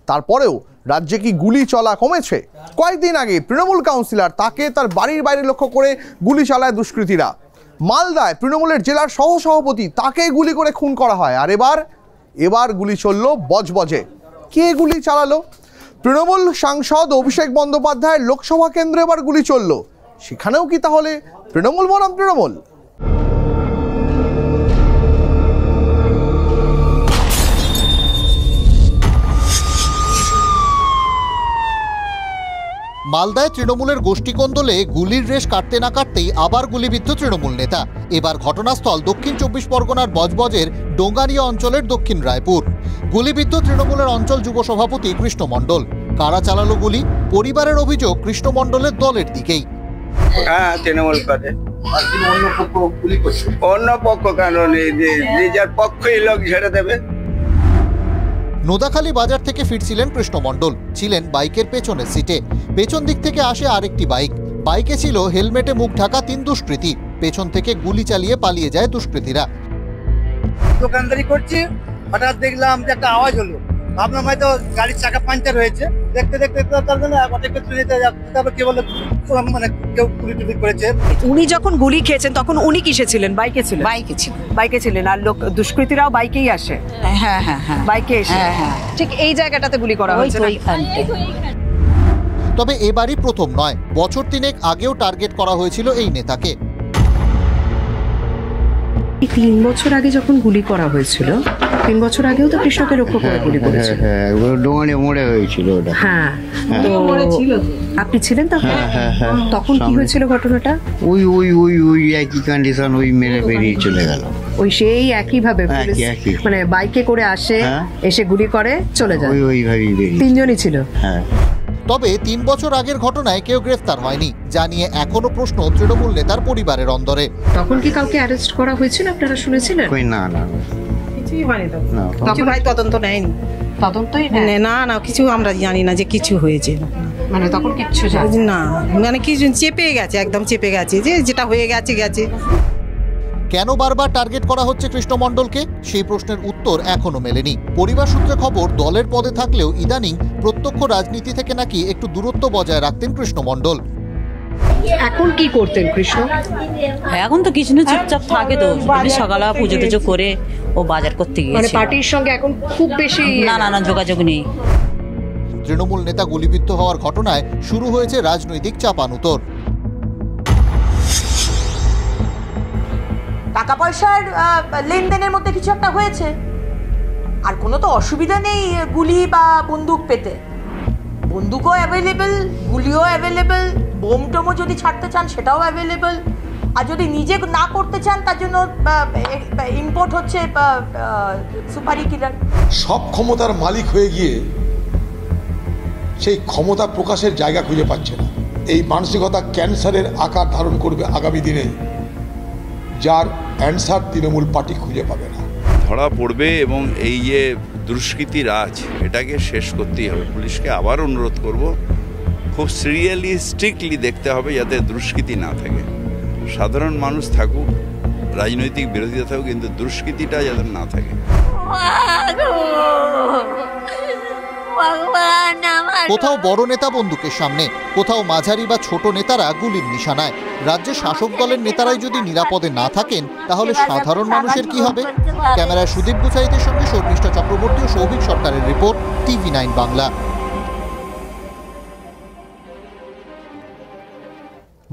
তারপরেও রাজ্যে কি গুলি চলা কমেছে? কয়েকদিন আগে তৃণমূল কাউন্সিলর, তাকে তার বাড়ির বাইরে লক্ষ্য করে গুলি চালায় দুষ্কৃতীরা। মালদায় তৃণমূলের জেলার সহসভাপতি, তাকে গুলি করে খুন করা হয়। আর এবার গুলি চলল বজবজে। কে গুলি চালালো? তৃণমূল সাংসদ অভিষেক বন্দ্যোপাধ্যায়ের লোকসভা কেন্দ্রে এবার গুলি চলল। সেখানেও কি তাহলে তৃণমূল বনাম তৃণমূল? মালদায় তৃণমূলের গোষ্ঠীকন্দলে গুলির রেশ কাটতে না কাটতেই আবার গুলিবিদ্ধ তৃণমূল নেতা। এবার ঘটনাস্থল দক্ষিণ 24 পরগনার বজবজের ডোঙ্গারিয়া অঞ্চলের দক্ষিণ রায়পুর। গুলিবিদ্ধ তৃণমূলের অঞ্চল যুব সভাপতি কৃষ্ণ মণ্ডল। কারা চালালো গুলি? পরিবারের অভিযোগ কৃষ্ণ মণ্ডলের দলের দিকেই। হ্যাঁ, তৃণমূল করে। অন্য পক্ষ কেন? নিজের পক্ষই লোক ছেড়ে দেবে। নোদাখালী বাজার থেকে ফিরছিলেন কৃষ্ণ মণ্ডল, ছিলেন বাইকের পেছনের সিটে। পেছন দিক থেকে আসে আরেকটি বাইকে ছিল হেলমেটে মুখ ঢাকা 3 দুষ্কৃতী। পেছন থেকে গুলি চালিয়ে পালিয়ে যায় দুষ্কৃতীরা। দোকানদারি করছি, হঠাৎ দেখলাম যে একটা আওয়াজ হলো, ভাবলাম হয়তো গাড়ির চাকা পাঞ্চার হয়েছে। দেখতে তারপর কে বলে মানে কেউ গুলি টুলি করেছে। উনি যখন গুলি খেয়েছেন তখন উনি কিসে ছিলেন? বাইকে ছিলেন। বাইকে ছিলেন। আর লোক দুষ্কৃতীরাও বাইকেই আসে। হ্যাঁ, বাইকে এসে ঠিক এই জায়গাটাতে গুলি করা হয়েছে। তবে এবারই প্রথম নয়, বছর 3 আগেও টার্গেট করা হয়েছিল এই নেতাকে। 3 বছর আগে যখন গুলি করা হয়েছিল, 3 বছর আগেও তো কৃষ্ণকে লক্ষ্য করে গুলি করেছিল। মোড়ে হয়েছিল ওটা। হ্যাঁ, আপনি ছিলেন তখন? তখন কি হয়েছিল ঘটনাটা? ওই একই কন্ডিশন, ওই মেরে বেরিয়ে চলে গেল। ওই সেই একই ভাবে মানে বাইকে করে আসে, এসে গুলি করে চলে যায়। ওইভাবেই বেরিয়ে 3 জনই ছিল। হ্যাঁ। তবে 3 বছর আগের ঘটনায় কেউ গ্রেফতার হয়নি, জানিয়ে এখনো প্রশ্ন তৃণমূল নেতার পরিবারের অন্দরে। তখন কি কাউকে অ্যারেস্ট করা হয়েছিল আপনারা শুনেছিলেন? না, কিছুই হয়নি। তখন ভাই তদন্ত নেয়নি? তদন্তই না, কিছু আমরা জানি না যে কিছু হয়েছে। মানে তখন কিচ্ছু না, মানে কিছু চেপে গেছে, একদম চেপে গেছে, যে যেটা হয়ে গেছে। কেন বারবার টার্গেট করা হচ্ছে কৃষ্ণ মণ্ডলকে, সেই প্রশ্নের উত্তর এখনো মেলেনি। পরিবার সূত্রে খবর, দলের পদে থাকলেও ইদানিং প্রত্যক্ষ রাজনীতি থেকে নাকি একটু দূরত্ব বজায় রাখতেন কৃষ্ণ মণ্ডল। এখন কি করতেন কৃষ্ণ? এখন তো কিছু না, চুপচাপ থাকে। তো সকালে পুজো টুজো করে ও বাজার করতে গিয়েছে। মানে পার্টির সঙ্গে এখন খুব বেশি না যোগাযোগ নেই। তৃণমূল নেতা গুলিবিদ্ধ হওয়ার ঘটনায় শুরু হয়েছে রাজনৈতিক চাপানুতোর। টাকা পয়সার লেনদেনের মধ্যে কিছু একটা হয়েছে, আর কোনো তো অসুবিধা নেই গুলি বা বন্দুক পেতে। বন্দুকও অ্যাভেলেবেল, গুলিও অ্যাভেলেবেল, বোম টোমও যদি ছাড়তে চান সেটাও অ্যাভেলেবেল। আর যদি নিজে না করতে চান তার জন্য ইম্পোর্ট হচ্ছে সুপারি কিলার। সব ক্ষমতার মালিক হয়ে গিয়ে সেই ক্ষমতা প্রকাশের জায়গা খুঁজে পাচ্ছে না। এই মানসিকতা ক্যান্সারের আকার ধারণ করবে আগামী দিনে, যার অ্যান্সার তৃণমূল পার্টি খুঁজে পাবে না। ধরা পড়বে এবং এই যে দুষ্কৃতি রাজ, এটাকে শেষ করতেই হবে। পুলিশকে আবার অনুরোধ করব, খুব সিরিয়াসলি স্ট্রিক্টলি দেখতে হবে যাতে দুষ্কৃতি না থাকে। সাধারণ মানুষ থাকুক, রাজনৈতিক বিরোধিতা থাকুক, কিন্তু দুষ্কৃতিটা যাতে না থাকে। কোথাও বড় নেতা বন্দুকের সামনে, কোথাও মাঝারি বা ছোট নেতারা গুলির নিশানায়। রাজ্যের শাসক দলের নেতারাই যদি নিরাপদে না থাকেন, তাহলে সাধারণ মানুষের কি হবে? ক্যামেরায় সুদীপ গুছাইতের সঙ্গে শর্মিষ্ঠা চক্রবর্তী ও সৌভিক সরকারের রিপোর্ট, TV9 বাংলা।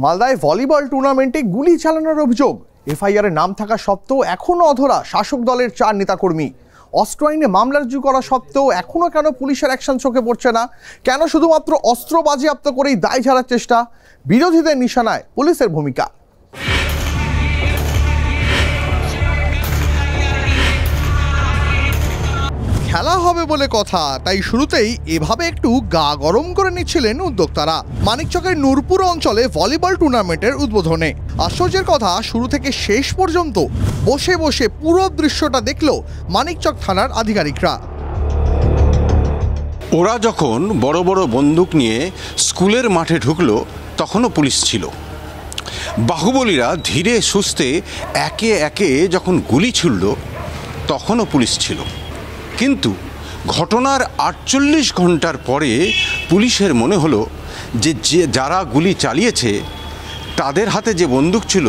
মালদায় ভলিবল টুর্নামেন্টে গুলি চালানোর অভিযোগ। এফআইআর নাম থাকা সত্ত্বেও এখনও অধরা শাসক দলের 4 নেতাকর্মী। অস্ত্র আইনে মামলা রুজু করা সত্ত্বেও এখনও কেন পুলিশের অ্যাকশন চোখে পড়ছে না? কেন শুধুমাত্র অস্ত্র বাজেয়াপ্ত করেই দায় ঝাড়ার চেষ্টা? বিরোধীদের নিশানায় পুলিশের ভূমিকা। খেলা হবে বলে কথা, তাই শুরুতেই এভাবে একটু গা গরম করে নিচ্ছিলেন উদ্যোক্তারা মানিকচকের নূরপুর অঞ্চলে ভলিবল টুর্নামেন্টের উদ্বোধনে। আশ্চর্যের কথা, শুরু থেকে শেষ পর্যন্ত বসে বসে পুরো দৃশ্যটা দেখলো মানিকচক থানার আধিকারিকরা। ওরা যখন বড় বড় বন্দুক নিয়ে স্কুলের মাঠে ঢুকলো তখনও পুলিশ ছিল। বাহুবলীরা ধীরে সুস্থে একে একে যখন গুলি ছুড়ল তখনও পুলিশ ছিল। কিন্তু ঘটনার 48 ঘন্টার পরে পুলিশের মনে হলো যে যারা গুলি চালিয়েছে তাদের হাতে যে বন্দুক ছিল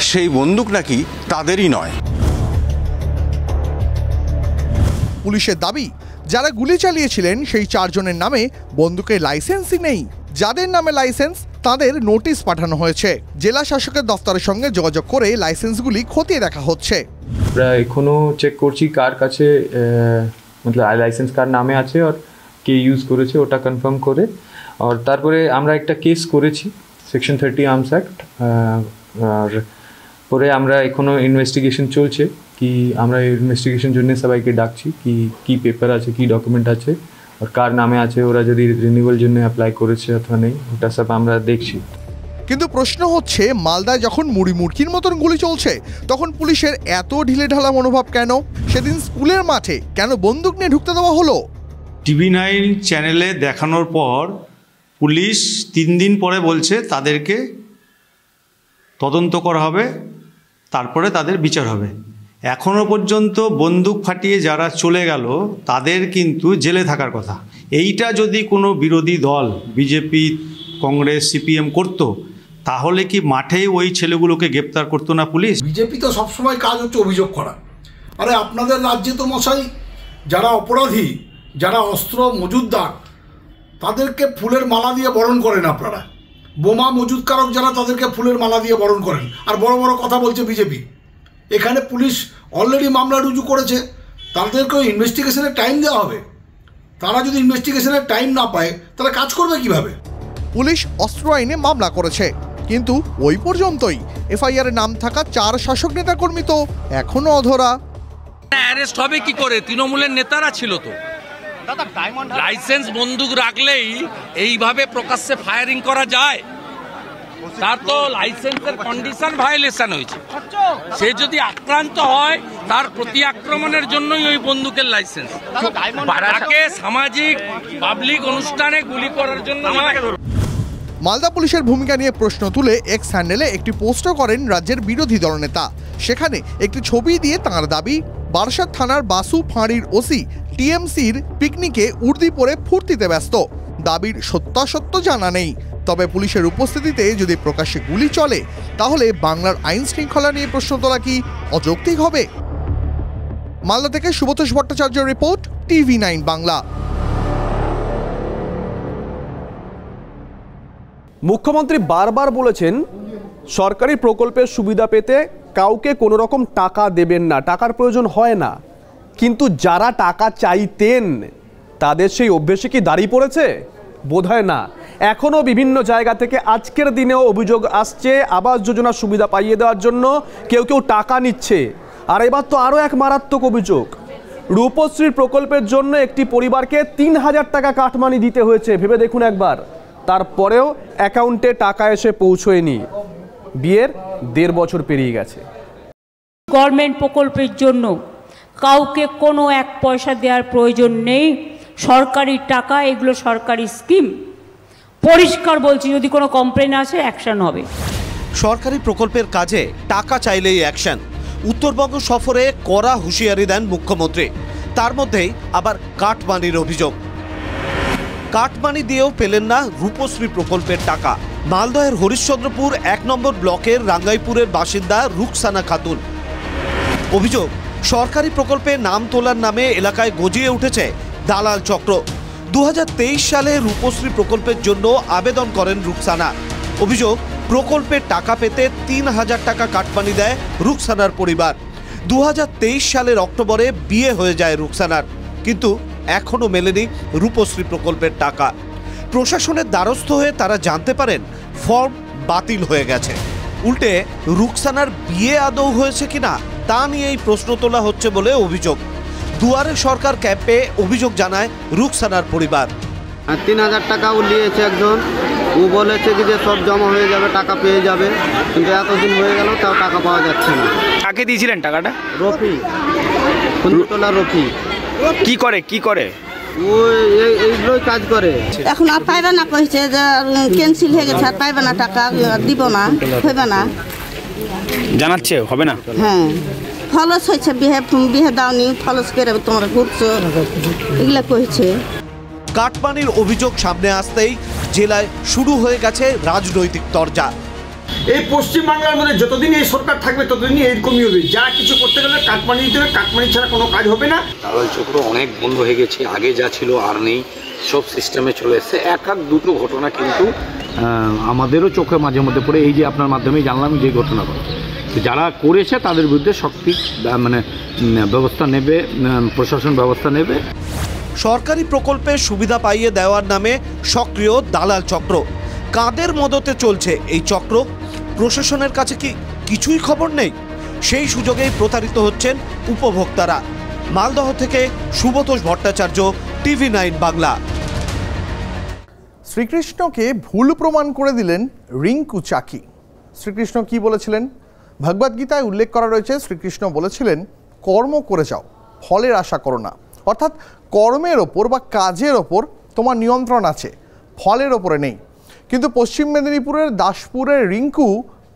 সেই বন্দুক নাকি তাদেরই নয়। পুলিশের দাবি, যারা গুলি চালিয়েছিলেন সেই 4 জনের নামে বন্দুকের লাইসেন্সই নেই। যাদের নামে লাইসেন্স তাদের নোটিশ পাঠানো হয়েছে। জেলা শাসকের দফতরের সঙ্গে যোগাযোগ করে লাইসেন্সগুলি খতিয়ে দেখা হচ্ছে। আমরা এখনো চেক করছি কার কাছে মতলব লাইসেন্স কার নামে আছে আর কে ইউজ করেছে ওটা কনফার্ম করে, আর তারপরে আমরা একটা কেস করেছি সেকশন 30 আর্মস অ্যাক্ট। আর পরে আমরা এখনো ইনভেস্টিগেশন চলছে, কি আমরা ইনভেস্টিগেশন জন্য সবাইকে ডাকছি কি কি পেপার আছে, কি ডকুমেন্ট আছে আর কার নামে আছে, ওরা যদি রিনিউয়াল জন্য অ্যাপ্লাই করেছে অথবা নেই, ওটা সব আমরা দেখছি। কিন্তু প্রশ্ন হচ্ছে, মালদায় যখন মুড়ি মুড়কির মতন গুলি চলছে তখন পুলিশের এত ঢিলেঢালা মনোভাব কেন? সেদিন স্কুলের মাঠে কেন বন্দুক নিয়ে ঢুকতে দেওয়া হলো? TV9 চ্যানেলে দেখানোর পর পুলিশ 3 দিন পরে বলছে তাদেরকে তদন্ত করা হবে, তারপরে তাদের বিচার হবে। এখনও পর্যন্ত বন্দুক ফাটিয়ে যারা চলে গেল তাদের কিন্তু জেলে থাকার কথা। এইটা যদি কোনো বিরোধী দল বিজেপি, কংগ্রেস, CPM করতো তাহলে কি মাঠেই ওই ছেলেগুলোকে গ্রেপ্তার করতো না পুলিশ? বিজেপি তো সবসময় কাজ হচ্ছে অভিযোগ করা। আরে আপনাদের রাজ্যে তো মশাই যারা অপরাধী, যারা অস্ত্র মজুদদার তাদেরকে ফুলের মালা দিয়ে বরণ করেন আপনারা। বোমা মজুদকারক যারা তাদেরকে ফুলের মালা দিয়ে বরণ করেন। আর বড় বড় কথা বলছে বিজেপি। এখানে পুলিশ অলরেডি মামলা রুজু করেছে, তাদেরকেও ইনভেস্টিগেশনের টাইম দেওয়া হবে। তারা যদি ইনভেস্টিগেশনের টাইম না পায় তাহলে কাজ করবে কিভাবে? পুলিশ অস্ত্র আইনে মামলা করেছে, কিন্তু ওই পর্যন্তই। FIR এর নাম থাকা 4 শাসক নেতাকর্মী তো এখনো অধরা। অ্যারেস্ট হবে কি করে? তৃণমূলের নেতারা ছিল তো। লাইসেন্স বন্দুক রাখলেই এইভাবে প্রকাশ্যে ফায়ারিং করা যায়? তার তো লাইসেন্সের কন্ডিশন ভায়োলেশন হয়েছে। সে যদি আক্রান্ত হয় তার প্রতি আক্রমণের জন্যই ওই বন্দুকের লাইসেন্স। তাকে সামাজিক পাবলিক অনুষ্ঠানে গুলি করার জন্য। মালদা পুলিশের ভূমিকা নিয়ে প্রশ্ন তুলে এক্স হ্যান্ডেলে একটি পোস্টও করেন রাজ্যের বিরোধী দলনেতা। সেখানে একটি ছবি দিয়ে তাঁর দাবি, বারাসাত থানার বাসু ফাঁড়ির ওসি TMCর পিকনিকে উর্দি পরে ফুর্তিতে ব্যস্ত। দাবির সত্যাসত্য জানা নেই, তবে পুলিশের উপস্থিতিতে যদি প্রকাশ্যে গুলি চলে তাহলে বাংলার আইন শৃঙ্খলা নিয়ে প্রশ্ন তোলা কি অযৌক্তিক হবে? মালদা থেকে সুব্রতোষ ভট্টাচার্যের রিপোর্ট, TV9 বাংলা। মুখ্যমন্ত্রী বারবার বলেছেন সরকারি প্রকল্পের সুবিধা পেতে কাউকে কোনো রকম টাকা দেবেন না, টাকার প্রয়োজন হয় না। কিন্তু যারা টাকা চাইতেন তাদের সেই অভ্যেসে কি দাঁড়িয়ে পড়েছে? বোধহয় না। এখনও বিভিন্ন জায়গা থেকে আজকের দিনেও অভিযোগ আসছে আবাস যোজনার সুবিধা পাইয়ে দেওয়ার জন্য কেউ কেউ টাকা নিচ্ছে। আর এবার তো আরও এক মারাত্মক অভিযোগ, রূপশ্রী প্রকল্পের জন্য একটি পরিবারকে 3000 টাকা কাটমানি দিতে হয়েছে। ভেবে দেখুন একবার, তারপরেও অ্যাকাউন্টে টাকা এসে পৌঁছয়নি। বিয়ের 1.5 বছর পেরিয়ে গেছে। গভর্নমেন্ট প্রকল্পের জন্য কাউকে কোনো 1 পয়সা দেওয়ার প্রয়োজন নেই। সরকারি টাকা, এগুলো সরকারি স্কিম। পরিষ্কার বলছি, যদি কোনো কমপ্লেন আসে অ্যাকশন হবে। সরকারি প্রকল্পের কাজে টাকা চাইলেই অ্যাকশন। উত্তরবঙ্গ সফরে কড়া হুঁশিয়ারি দেন মুখ্যমন্ত্রী। তার মধ্যেই আবার কাটমানির অভিযোগ। কাটমানি দিয়েও পেলেন না রূপশ্রী প্রকল্পের টাকা। মালদহের হরিশ্চন্দ্রপুর 1 নম্বর ব্লকের রাঙ্গাইপুরের বাসিন্দা রুকসানা খাতুন। অভিযোগ, সরকারি প্রকল্পে নাম তোলার নামে এলাকায় গজিয়ে উঠেছে দালাল চক্র। 2023 সালে রূপশ্রী প্রকল্পের জন্য আবেদন করেন রুকসানা। অভিযোগ, প্রকল্পের টাকা পেতে 3000 টাকা কাটমানি দেয় রুকসানার পরিবার। 2023 সালের অক্টোবরে বিয়ে হয়ে যায় রুকসানার, কিন্তু এখনও মেলেনি রূপশ্রী প্রকল্পের টাকা। প্রশাসনের দ্বারস্থ হয়ে তারা জানতে পারেন ফর্ম বাতিল হয়ে গেছে। উল্টে রুকসানার বিয়ে আদৌ হয়েছে কিনা তা নিয়েই প্রশ্ন তোলা হচ্ছে বলে অভিযোগ। দুয়ারে সরকার ক্যাম্পে অভিযোগ জানায় রুকসানার পরিবার। 3000 টাকা ও নিয়েছে একজন, ও বলেছে কি যে সব জমা হয়ে যাবে, টাকা পেয়ে যাবে, কিন্তু এতদিন হয়ে গেল তাও টাকা পাওয়া যাচ্ছে না। কাকে দিয়েছিলেন টাকাটা? রফি, কুন্দতলা রফি। কি করে? ও এইগুলোই কাজ করে। এখন আর পাইবে না, কইছে যে ক্যান্সেল হয়ে গেছে, আর পাইবে না টাকা, দিব না, হইবে না, জানাচ্ছে হবে না। হ্যাঁ, ফলস হয়েছে, বিহে দাওনি, ফলস করে তোমরা ঘুরছো, এগুলা কইছে। কাটমানির অভিযোগ সামনে আসতেই জেলায় শুরু হয়ে গেছে রাজনৈতিক তরজা। এই পশ্চিমবাংলার মধ্যে যতদিন এই সরকার থাকবে ততদিনই এইরকমই হবে। যা কিছু করতে গেলে কাটমানি দিতে হবে, কাটমানি ছাড়া কোনো কাজ হবে না। দালাল চক্র অনেক বন্ধ হয়ে গেছে, আগে যা ছিল আর নেই, সব সিস্টেমে চলে এসছে। এক দুটো ঘটনা কিন্তু আমাদেরও চোখে মাঝে মধ্যে পড়ে, এই যে আপনার মাধ্যমেই জানলাম যে ঘটনাগুলো, যারা করেছে তাদের বিরুদ্ধে শক্তি ব্যবস্থা নেবে, প্রশাসন ব্যবস্থা নেবে। সরকারি প্রকল্পের সুবিধা পাইয়ে দেওয়ার নামে সক্রিয় দালাল চক্র। কাদের মদতে চলছে এই চক্র? প্রশাসনের কাছে কি কিছুই খবর নেই? সেই সুযোগেই প্রতারিত হচ্ছেন উপভোক্তারা। মালদহ থেকে সুব্রতোষ ভট্টাচার্য, TV9 বাংলা। শ্রীকৃষ্ণকে ভুল প্রমাণ করে দিলেন রিঙ্কু চাকি। শ্রীকৃষ্ণ কি বলেছিলেন? ভগবদ্গীতায় উল্লেখ করা রয়েছে, শ্রীকৃষ্ণ বলেছিলেন কর্ম করে যাও, ফলের আশা করো না। অর্থাৎ কর্মের ওপর বা কাজের ওপর তোমার নিয়ন্ত্রণ আছে, ফলের ওপরে নেই। কিন্তু পশ্চিম মেদিনীপুরের দাসপুরের রিঙ্কু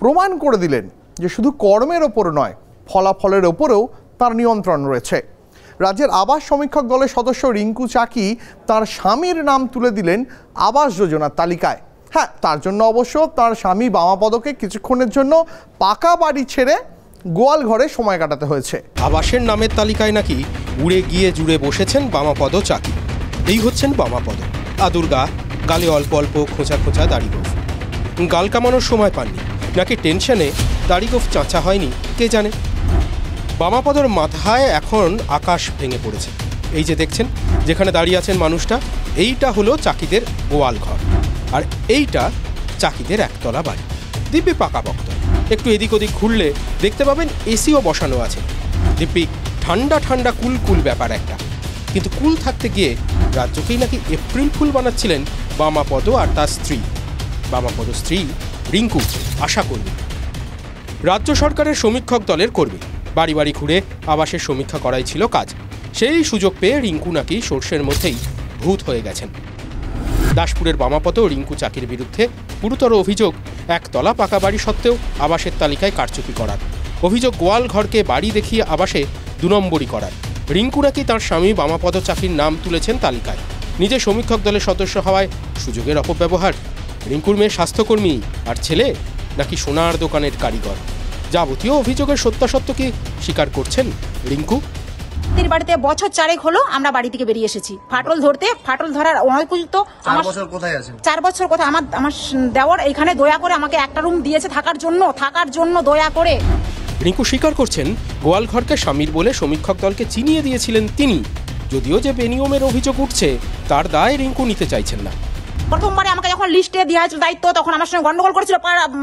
প্রমাণ করে দিলেন যে শুধু কর্মের ওপর নয়, ফলাফলের ওপরেও তার নিয়ন্ত্রণ রয়েছে। রাজ্যের আবাস সমীক্ষক দলের সদস্য রিঙ্কু চাকি তার স্বামীর নাম তুলে দিলেন আবাস যোজনার তালিকায়। হ্যাঁ, তার জন্য অবশ্য তার স্বামী বামাপদকে কিছুক্ষণের জন্য পাকা বাড়ি ছেড়ে গোয়াল ঘরে সময় কাটাতে হয়েছে। আবাসের নামের তালিকায় নাকি উড়ে গিয়ে জুড়ে বসেছেন বামাপদ চাকি। এই হচ্ছেন বামাপদ। আদুর গা, গালে অল্প অল্প খোঁচা খোঁচা দাড়ি গোফ। গাল কামানোর সময় পাননি, নাকি টেনশনে দাড়ি গোফ চাঁচা হয়নি, কে জানে। বামাপদর মাথায় এখন আকাশ ভেঙে পড়েছে। এই যে দেখছেন, যেখানে দাঁড়িয়ে আছেন মানুষটা, এইটা হলো চাকিদের গোয়াল ঘর, আর এইটা চাকিদের একতলা বাড়ি, দিব্যি পাকাপোক্ত। একটু এদিক ওদিক ঘুরলে দেখতে পাবেন এসিও বসানো আছে। দিব্যি ঠান্ডা ঠান্ডা কুল ব্যাপার একটা। কিন্তু কুল থাকতে গিয়ে রাজ্যকেই নাকি এপ্রিল ফুল বানাচ্ছিলেন বামাপদ আর তার স্ত্রী। বামাপদ স্ত্রী রিঙ্কু আশা কর্মী, রাজ্য সরকারের সমীক্ষক দলের কর্মী। বাড়ি বাড়ি ঘুরে আবাসের সমীক্ষা করাই ছিল কাজ। সেই সুযোগ পেয়ে রিঙ্কু নাকি সর্ষের মধ্যেই ভূত হয়ে গেছেন। দাসপুরের বামাপদ রিঙ্কু চাকির বিরুদ্ধে গুরুতর অভিযোগ, একতলা পাকা বাড়ি সত্ত্বেও আবাসের তালিকায় কারচুপি করার অভিযোগ, গোয়াল ঘরকে বাড়ি দেখিয়ে আবাসে 2 নম্বরই করার। রিঙ্কু নাকি তার স্বামী বামাপদ চাকির নাম তুলেছেন তালিকায়। নিজে সমীক্ষক দলের সদস্য হওয়ায় সুযোগের অপব্যবহার। রিঙ্কুর মেয়ে স্বাস্থ্যকর্মী, আর ছেলে নাকি সোনার দোকানের কারিগর। যাবতীয় অভিযোগের সত্যাসত্য কি স্বীকার করছেন রিঙ্কু। বাড়িতে বছর 4 হলো আমরা বাড়ি থেকে বেরিয়ে এসেছি ফাটল ধরতে। ফাটল ধরার উপযুক্ত 4 বছর কোথায় আছেন? 4 বছর কোথায়? আমার দেওয়ার এইখানে দয়া করে আমাকে একটা রুম দিয়েছে থাকার জন্য দয়া করে। রিঙ্কু স্বীকার করছেন, গোয়ালঘরকে স্বামীর বলে সমীক্ষক দলকে চিনিয়ে দিয়েছিলেন তিনি। যদিও যে বেনিয়মের অভিযোগ উঠছে তার দায় রিঙ্কু নিতে চাইছেন না। প্রথমবারে আমাকে যখন লিস্টে দেওয়া হয়েছিল দায়িত্ব, তখন আমার সঙ্গে গন্ডগোল করেছিল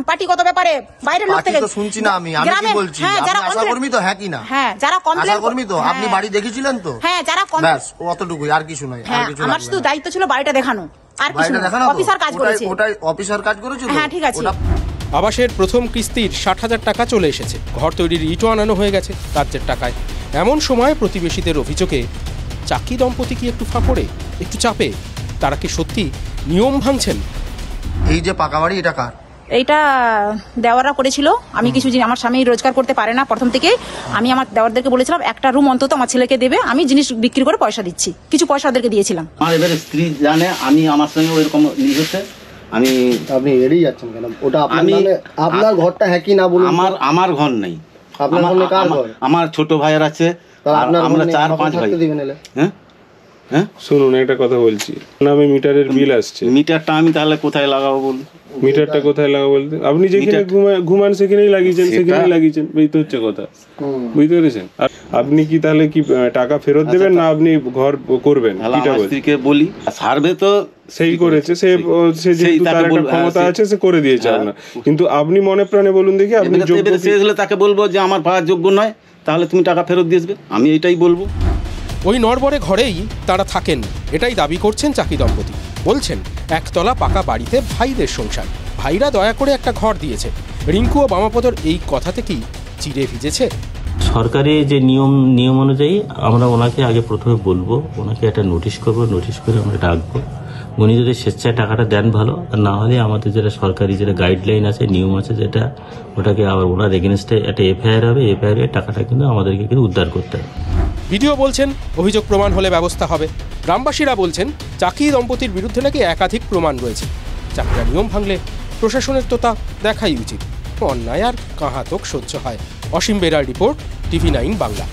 পার্টিগত ব্যাপারে, বাইরের লোক থেকে। শুনছি না আমি কি বলছি, আপনি আশাকর্মী তো? হ্যাঁ কি না? হ্যাঁ, যারা কমপ্লেন আশাকর্মী তো, আপনি বাড়ি দেখেছিলেন তো? হ্যাঁ, যারা ব্যাস অতটুকুই, আর কিছু নয়। আমার শুধু দায়িত্ব ছিল বাড়িটা দেখানো, আর কিছু না। অফিসার কাজ করেছে। ওটাই অফিসার কাজ করেছিল। হ্যাঁ, ঠিক আছে। আবাসের প্রথম কিস্তির 60,000 টাকা চলে এসেছে। ঘর তৈরির ইটও আনানো হয়ে গেছে রাজ্যের টাকায়। এমন সময় প্রতিবেশীদের অভিযোগে চাকি দম্পতি কি একটু ফাঁপড়ে, একটু চাপে? তারা কি সত্যি নিয়ম ভাঙছেন? এই যে পাকা বাড়ি, এটা কার? এইটা দেওয়াররা করেছিল। আমি কিছু আমার স্বামী রোজগার করতে পারে না, প্রথম থেকে আমি আমার দেওয়ারদেরকে বলেছিলাম একটা রুম অন্তত আমার ছেলেকে দেবে, আমি জিনিস বিক্রি করে পয়সা দিচ্ছি। কিছু পয়সা ওদেরকে দিয়েছিলাম। আমার এবারে স্ত্রী জানে আমি আমার সঙ্গে ওইরকম হচ্ছে। আপনি এড়িয়ে যাচ্ছেন কেন? ওটা আপনার ঘরটা হ্যাঁ কি না বলুন। আমার ঘর নেই। আপনার ঘর কার ঘর? আমার ছোট ভাইয়ের আছে, আমরা 4-5 ভাই। হ্যাঁ হ্যাঁ, শুনুন একটা কথা বলছি, নামে মিটারের বিল আসছে। মিটারটা আমি তাহলে কোথায় লাগাবো বলুন? মিটারটা কোথায় লাগাবো বলতে, আপনি যেখানে ঘুমান সেখানেই লাগিয়েছেন, বুঝতে হচ্ছে কথা, বুঝতে পেরেছেন? আপনি কি তাহলে কি টাকা ফেরত দেবেন না আপনি ঘর করবেন? স্ত্রীকে বলি, সার্ভে তো সেই করেছে, সে যেহেতু তার একটা ক্ষমতা আছে সে করে দিয়েছে আপনার, কিন্তু আপনি মনে প্রাণে বলুন দেখি আপনি যোগ্য। তাকে বলবো যে আমার ভাড়া যোগ্য নয়, তাহলে তুমি টাকা ফেরত দিয়ে আসবে, আমি এটাই বলবো। ওই নড়বড়ে ঘরেই তারা থাকেন, এটাই দাবি করছেন চাকি দম্পতি। বলছেন একতলা পাকা বাড়িতে ভাইদের সংসার, ভাইরা দয়া করে একটা ঘর দিয়েছে। রিঙ্কু ও বামাপদর এই কথা থেকেই চিড়ে ভিজেছে। সরকারি যে নিয়ম অনুযায়ী আমরা ওনাকে আগে প্রথমে বলবো, ওনাকে একটা নোটিশ করবো, নোটিশ করে আমরা ডাকবো। উনি যদি স্বেচ্ছায় টাকাটা দেন ভালো, আর না হলে আমাদের যেটা সরকারি যেটা গাইডলাইন আছে, নিয়ম আছে, যেটা ওটাকে আবার ওনার এগেনস্টে একটা এফআইআর হবে, এফআইআর টাকাটা কিন্তু আমাদেরকে কিন্তু উদ্ধার করতে হবে। ভিডিও বলছেন অভিযোগ প্রমাণ হলে ব্যবস্থা হবে। গ্রামবাসীরা বলছেন চাকি দম্পতির বিরুদ্ধে নাকি একাধিক প্রমাণ রয়েছে। চাকিরা নিয়ম ভাঙলে প্রশাসনের তো তা দেখাই উচিত। অন্যায় আর কাহাতক সহ্য হয়। অসীম বেরার রিপোর্ট, TV9 বাংলা।